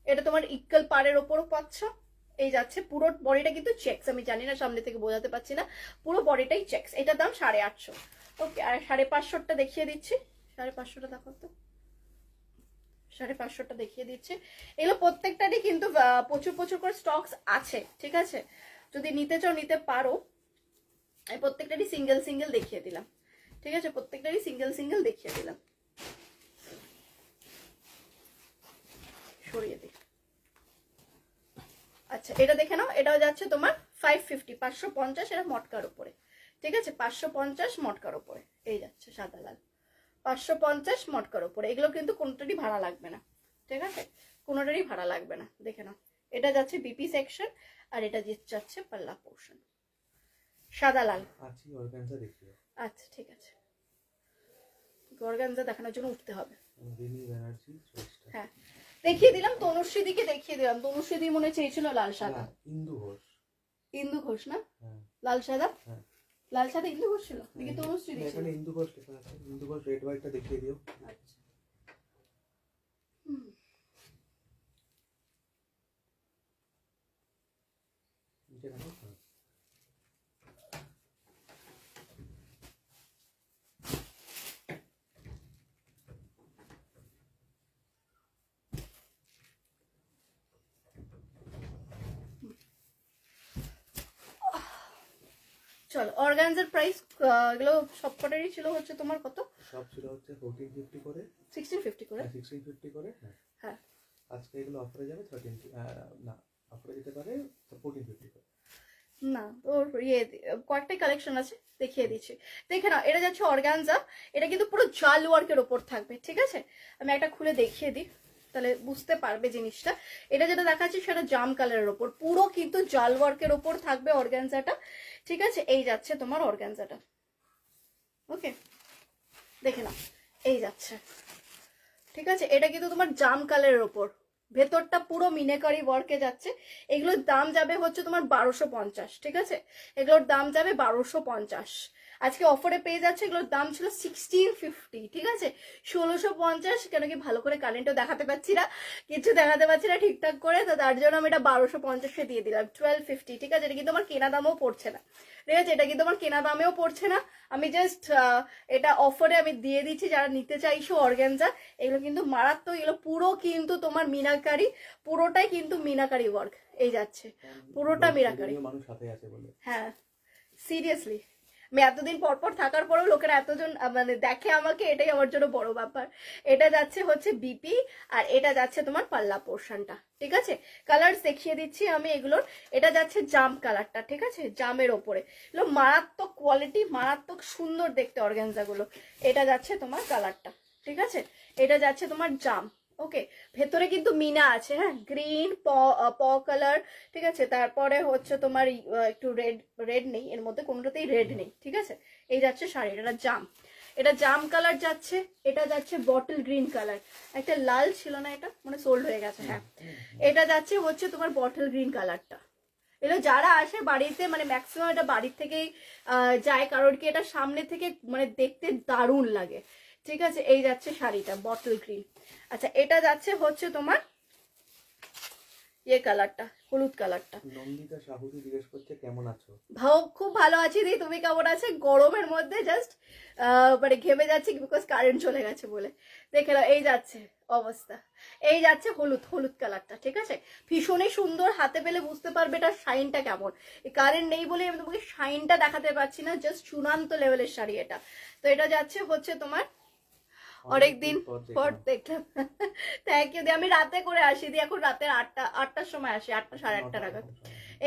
S1: এটা তোমার ইক্কাল পাড়ের ওপরও পাচ্ছ। এই যাচ্ছে পুরো বডিটা কিন্তু চেক্স, আমি জানি না সামনে থেকে বোঝাতে পারছি না, পুরো বডিটাই চেক্স, এটার দাম 850, ওকে। আর 550টা দেখিয়ে দিচ্ছি, 550টা দেখো তো, 550টা দেখিয়ে দিচ্ছে। এগুলো প্রত্যেকটারই কিন্তু প্রচুর প্রচুর করে স্টকস আছে, ঠিক আছে, যদি নিতে চাও নিতে পারো। আমি প্রত্যেকটারই সিঙ্গেল সিঙ্গেল দেখিয়ে দিলাম, ঠিক আছে, প্রত্যেকটারই সিঙ্গেল সিঙ্গেল দেখিয়ে দিলাম, সরিয়ে দিই। আচ্ছা, এটা দেখে নাও, এটাও যাচ্ছে তোমার 550, 550, এটা মটকার উপরে, ঠিক আছে, 550 মটকার উপরে, এই যাচ্ছে সাদা লাল, 550 মটকার উপরে। এগুলো কিন্তু কোনোটারই ভাড়া লাগবে না, ঠিক আছে, কোনোটারই ভাড়া লাগবে না, দেখে নাও। এটা যাচ্ছে বিপি সেকশন, আর এটা যাচ্ছে পাল্লা পোর্শন, সাদা লাল। আচ্ছা ঠিক আছে, অর্গানজা দেখানোর জন্য উঠতে হবে, হ্যাঁ দেখিয়ে দিলাম। তনুশ্রী দিকে দেখিয়ে দিলাম, তনুশ্রী দি মনে চেয়েছিল লাল সাদা, ইন্দু ঘোষ না, লাল সাদা, লাল সাদা ইন্দু ঘোষ ছিল, দেখি তনুশ্রী দিয়েছিল,
S2: এখানে ইন্দু ঘোষ লেখা আছে, ইন্দু ঘোষ রেড হোয়াইটটা দেখিয়ে দিও।
S1: আচ্ছা, চলো। অর্গানজার প্রাইস এগুলো সবকটারই ছিল হচ্ছে তোমার কত?
S2: সব ছিল হচ্ছে 1450 করে,
S1: 1650 করে,
S2: 1650 করে,
S1: হ্যাঁ।
S2: আজকে এগুলো অফারে যাবে 13, না অফারে যেতে পারে 1450 করে,
S1: না ওর ইয়ে কয়েকটাই কালেকশন আছে, দেখিয়ে দিচ্ছি, দেখে নাও। এটা যাচ্ছে অর্গানজা, এটা কিন্তু পুরো জাল ওয়ার্কের ওপর থাকবে, ঠিক আছে, আমি একটা খুলে দেখিয়ে দিই তাহলে বুঝতে পারবে জিনিসটা। এটা যেটা দেখাচ্ছি সেটা জাম কালারের ওপর, পুরো কিন্তু জাল ওয়ার্কের ওপর থাকবে অর্গানজাটা, ঠিক আছে। এই যাচ্ছে তোমার অর্গানজাটা, ওকে, দেখে নাও, এই যাচ্ছে, ঠিক আছে। এটা কিন্তু তোমার জাম কালারের ওপর, ভেতরটা পুরো মিনাকারি ওয়ার্কে যাচ্ছে। এগুলোর দাম যাবে হচ্ছে তোমার 1250, ঠিক আছে? এগুলোর দাম যাবে 1250। আজকে অফারে পেয়ে যাচ্ছে। এগুলোর দাম ছিল 1650, ঠিক আছে? 1650। কেন কি ভালো করে কারেন্টও দেখাতে পাচ্ছি না, কিছু দেখাতে পাচ্ছি না ঠিকঠাক করে, তো তার জন্য আমি এটা 1250-এ দিয়ে দিলাম। 1250, ঠিক আছে? এটা কিন্তু আমার কেনা দামও পড়ছে না, ঠিক আছে? এটা কিন্তু আমার কেনা দামেও পড়ছে না, আমি জাস্ট এটা অফারে আমি দিয়ে দিচ্ছি যারা নিতে চাইছো অর্গানজা। এগুলো কিন্তু মারাত্মক, এগুলো পুরো কিন্তু তোমার মিনাকারি, পুরোটাই কিন্তু মিনাকারি ওয়ার্ক। এই যাচ্ছে পুরোটা মিনাকারি।
S2: মানুষ সাথে আছে বলে,
S1: হ্যাঁ সিরিয়াসলি আমি এতদিন পর পর থাকার পরেও লোকেরা এতজন মানে দেখে আমাকে, এটাই আমার জন্য বড় ব্যাপার। এটা যাচ্ছে হচ্ছে বিপি, আর এটা যাচ্ছে তোমার পাল্লা পোর্শনটা, ঠিক আছে? কালার দেখিয়ে দিচ্ছি আমি এগুলোর। এটা যাচ্ছে জাম কালারটা, ঠিক আছে? জামের ওপরে এগুলো মারাত্মক কোয়ালিটি, মারাত্মক সুন্দর দেখতে অর্গানজাগুলো। এটা যাচ্ছে তোমার কালারটা, ঠিক আছে? এটা যাচ্ছে তোমার জাম, ওকে? ভেতরে কিন্তু মিনা আছে, হ্যাঁ, গ্রিন প কালার, ঠিক আছে? তারপরে হচ্ছে তোমার একটু রেড, রেড নেই এর মধ্যে, কোনোটাতেই রেড নেই, ঠিক আছে? এই যাচ্ছে শাড়ি, এটা জাম, এটা জাম কালার যাচ্ছে। এটা যাচ্ছে বটল গ্রিন কালার, একটা লাল ছিল না, এটা মানে সোল্ড হয়ে গেছে, হ্যাঁ। এটা যাচ্ছে হচ্ছে তোমার বটল গ্রিন কালারটা। এগুলো যারা আসে বাড়িতে মানে ম্যাক্সিমাম এটা বাড়ির থেকেই যায়, কারণ কি এটা সামনে থেকে মানে দেখতে দারুণ লাগে, ঠিক আছে? এই যাচ্ছে শাড়িটা বটল গ্রিন। আচ্ছা এটা যাচ্ছে হচ্ছে তোমার কালারটা, হলুদ কালারটা।
S2: নন্দিতা সাহুদি জিজ্ঞেস করছে কেমন আছো?
S1: ভাও খুব ভালো আছি দি, তুমি কেমন আছো? গরমের মধ্যে জাস্ট মানে ঘেমে যাচ্ছি বিকজ কারেন্ট চলে গেছে বলে। দেখে নাও এই যাচ্ছে অবস্থা। এই যাচ্ছে হলুদ, হলুদ কালারটা, ঠিক আছে? ভীষণই সুন্দর, হাতে পেলে বুঝতে পারবে এটা শাইনটা কেমন। কারেন্ট নেই বলে আমি তোমাকে শাইনটা দেখাতে পারছি না, জাস্ট চূড়ান্ত লেভেলের শাড়ি এটা। তো এটা যাচ্ছে হচ্ছে তোমার অনেকদিন পর দেখলাম, থ্যাংক ইউ দি। আমি রাতে করে আসি দি, এখন রাতের 8টার সময় আসি, 8টা 8:30 নাগাদ।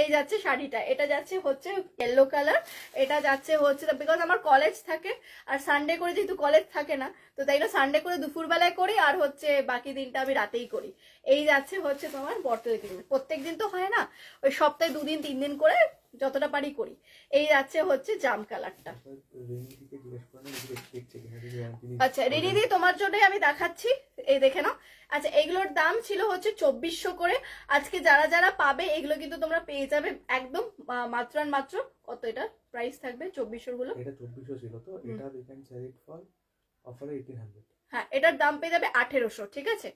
S1: এই যাচ্ছে শাড়িটা, এটা যাচ্ছে হচ্ছে ইয়েলো কালার। এটা যাচ্ছে হচ্ছে বিকজ আমার কলেজ থাকে, আর সানডে করে যেহেতু কলেজ থাকে না, তো তাই না সানডে করে দুপুরবেলায় করি, আর হচ্ছে বাকি দিনটা আমি রাতেই করি। এই যাচ্ছে হচ্ছে তোমার বটল গ্রিন। প্রত্যেক দিন তো হয় না, ওই সপ্তাহে 2 দিন 3 দিন করে যতটা পারি করি। এই যাচ্ছে হচ্ছে জাম কালারটা। আচ্ছা রিনিদি তোমার জন্যই আমি দেখাচ্ছি, এই দেখে নাও। আচ্ছা এগুলোর দাম ছিল হচ্ছে 2400 করে। আজকে যারা যারা পাবে এগুলো কিন্তু তোমরা পেয়ে যাবে একদম মাত্র আর মাত্র কত এটা প্রাইস থাকবে 2400 গুলো?
S2: এটা 2400 ছিল, তো এটা we can sell it for offer 1800।
S1: হ্যাঁ এটার দাম পেয়ে যাবে 1800, ঠিক আছে?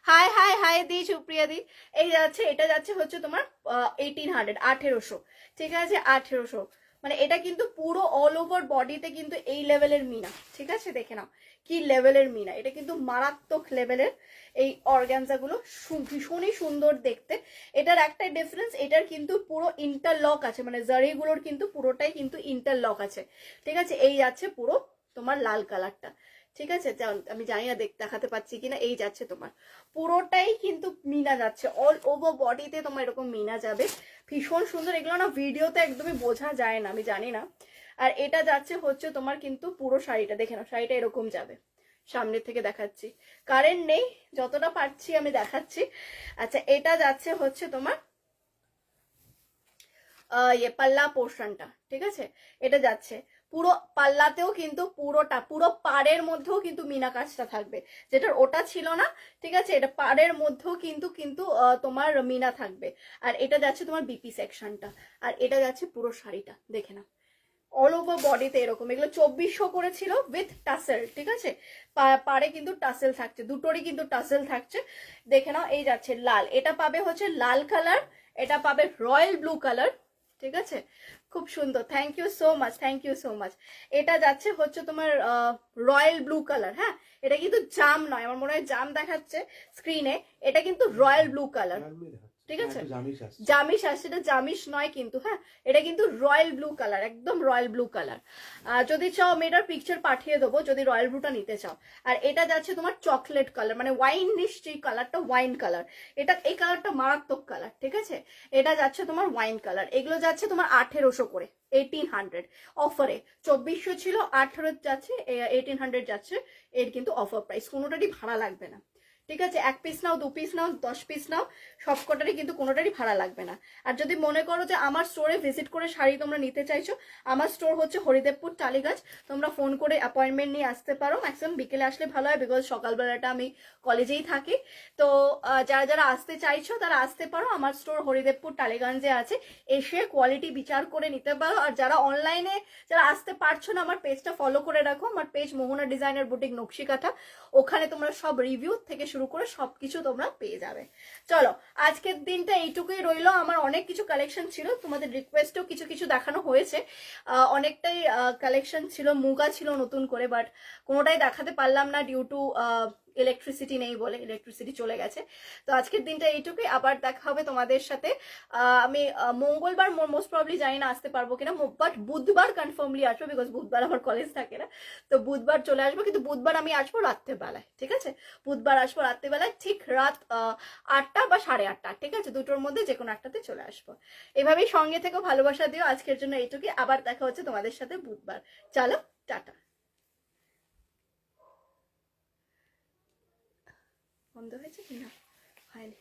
S1: হাই হাই হাই দি, সুপ্রিয়া দি। এই যাচ্ছে, এটা যাচ্ছে হচ্ছে তোমার 1800, 1800, ঠিক আছে? 1800 মানে এটা কিন্তু পুরো অল ওভার বডিতে কিন্তু এই লেভেলের মিনা, ঠিক আছে? দেখে নাও কি লেভেলের মিনা, এটা কিন্তু মারাত্মক লেভেলের। এই অর্গানজা গুলো ভীষণই সুন্দর দেখতে। এটার একটাই ডিফারেন্স, এটার কিন্তু পুরো ইন্টারলক আছে, মানে জারিগুলোর কিন্তু পুরোটাই কিন্তু ইন্টারলক আছে, ঠিক আছে? এই যাচ্ছে পুরো তোমার লাল কালারটা, ঠিক আছে? আমি জানি না দেখাতে পাচ্ছি কিনা। এই যাচ্ছে তোমার পুরোটাই কিন্তু মিনা যাচ্ছে, অল ওভার বডিতে তোমার এরকম মিনা যাবে, ভীষণ সুন্দর। এগুলো না ভিডিওতে একদমই বোঝা যায় না, আমি জানি না। আর এটা যাচ্ছে হচ্ছে তোমার কিন্তু পুরো শাড়িটা, দেখে নাও শাড়িটা এরকম যাবে। সামনে থেকে দেখাচ্ছি, কারেন্ট নেই, যতটা পারছি আমি দেখাচ্ছি। আচ্ছা এটা যাচ্ছে হচ্ছে তোমার পাল্লা পোর্শনটা, ঠিক আছে? এটা যাচ্ছে পুরো পাল্লাতেও কিন্তু পুরোটা, পুরো পাড়ের মধ্যেও কিন্তু মিনা কাজটা থাকবে, যেটার ওটা ছিল না, ঠিক আছে? এটা পাড়ের মধ্যেও কিন্তু তোমার মিনা থাকবে। আর এটা যাচ্ছে তোমার বিপি সেকশনটা, আর এটা যাচ্ছে পুরো শাড়িটা, দেখে নাও অল ওভার বডিতে এরকম। এগুলো 2400 করেছিল উইথ টাসেল, ঠিক আছে? পাড়ে কিন্তু টাসেল থাকছে, দুটোরই কিন্তু টাসেল থাকছে, দেখে নাও। এই যাচ্ছে লাল, এটা পাবে হচ্ছে লাল কালার, এটা পাবে রয়্যাল ব্লু কালার, ঠিক আছে? খুব সুন্দর, thank you so much, thank you so much. এটা যাচ্ছে হচ্ছে তোমার রয়্যাল ব্লু কালার, হ্যাঁ? এটা কিন্তু জাম নয়, আমার মনে হয় জাম দেখাচ্ছে স্ক্রিনে, এটা কিন্তু রয়্যাল ব্লু কালার, ঠিক আছে? জামিশ আসছে, এটা জামিশ নয় কিন্তু, হ্যাঁ? এটা কিন্তু রয়্যাল ব্লু কালার, একদম রয়্যাল ব্লু কালার। যদি চাও আমি এটার পিকচার পাঠিয়ে দেবো যদি রয়্যাল ব্লুটা নিতে চাও। আর এটা যাচ্ছে তোমার চকলেট কালার, মানে ওয়াইন নিশ্চয়ই কালারটা ওয়াইন কালার, এটা এই কালারটা মারাত্মক কালার, ঠিক আছে? এটা যাচ্ছে তোমার ওয়াইন কালার। এগুলো যাচ্ছে তোমার 1800 করে, 1800 অফারে। 2400 ছিল, 1800 যাচ্ছে, 1800 যাচ্ছে। এর কিন্তু অফার প্রাইস, কোনোটারই ভাড়া লাগবে না, ঠিক আছে, 1 পিস নাও, 2 পিস নাও, 10 পিস নাও, সব কটারই কিন্তু কোনোটারই ভাড়া লাগবে না। আর যদি মনে করো যে আমার স্টোরে ভিজিট করে শাড়ি তোমরা নিতে চাইছো, আমার স্টোর হচ্ছে হরিদেবপুর টালিগাছ, তোমরা ফোন করে অ্যাপয়েন্টমেন্ট নিয়ে আসতে পারো। ম্যাক্সিমাম বিকেলে আসলে ভালো হয়, বিকজ সকালবেলাটা আমি কলেজেই থাকি। তো যারা যারা আসতে চাইছো তারা আসতে পারো, আমার স্টোর হরিদেবপুর টালিগঞ্জে আছে, এসে কোয়ালিটি বিচার করে নিতে পারো। আর যারা অনলাইনে যারা আসতে পারছো না, আমার পেজটা ফলো করে রাখো, আমার পেজ মোহনা ডিজাইনার বুটিক নকশিকাঁথা, ওখানে তোমরা সব রিভিউ থেকে শুরু করে সবকিছু তোমরা পেয়ে যাবে। চলো আজকের দিনটা এইটুকুই রইলো। আমার অনেক কিছু কালেকশন ছিল, তোমাদের রিকোয়েস্টেও কিছু কিছু দেখানো হয়েছে, অনেকটাই কালেকশন ছিল, মুগা ছিল নতুন করে, বাট কোনোটাই দেখাতে পারলাম না ডিউ টু ইলেকট্রিসিটি নেই বলে, ইলেকট্রিসিটি চলে গেছে। তো আজকের দিনটা এইটুকুই, আবার দেখা হবে তোমাদের সাথে। আমি মঙ্গলবার মোস্ট প্রবলি জানি না আসতে পারবো কিনা, বাট বুধবার কনফার্মলি আসবো, বিকজ বুধবার আমার কলেজ থাকে না। তো বুধবার চলে আসবো, কিন্তু বুধবার আমি আসবো রাত্রেবেলায়, ঠিক আছে? বুধবার আসবো রাত্রেবেলায়, ঠিক রাত 8টা বা 8:30, ঠিক আছে? দুটোর মধ্যে যে কোনো একটাতে চলে আসবো। এভাবেই সঙ্গে থেকেও ভালোবাসা দিও। আজকের জন্য এইটুকুই, আবার দেখা হচ্ছে তোমাদের সাথে বুধবার। চলো টাটা। বন্ধ হয়েছে কিনা? হয়নি।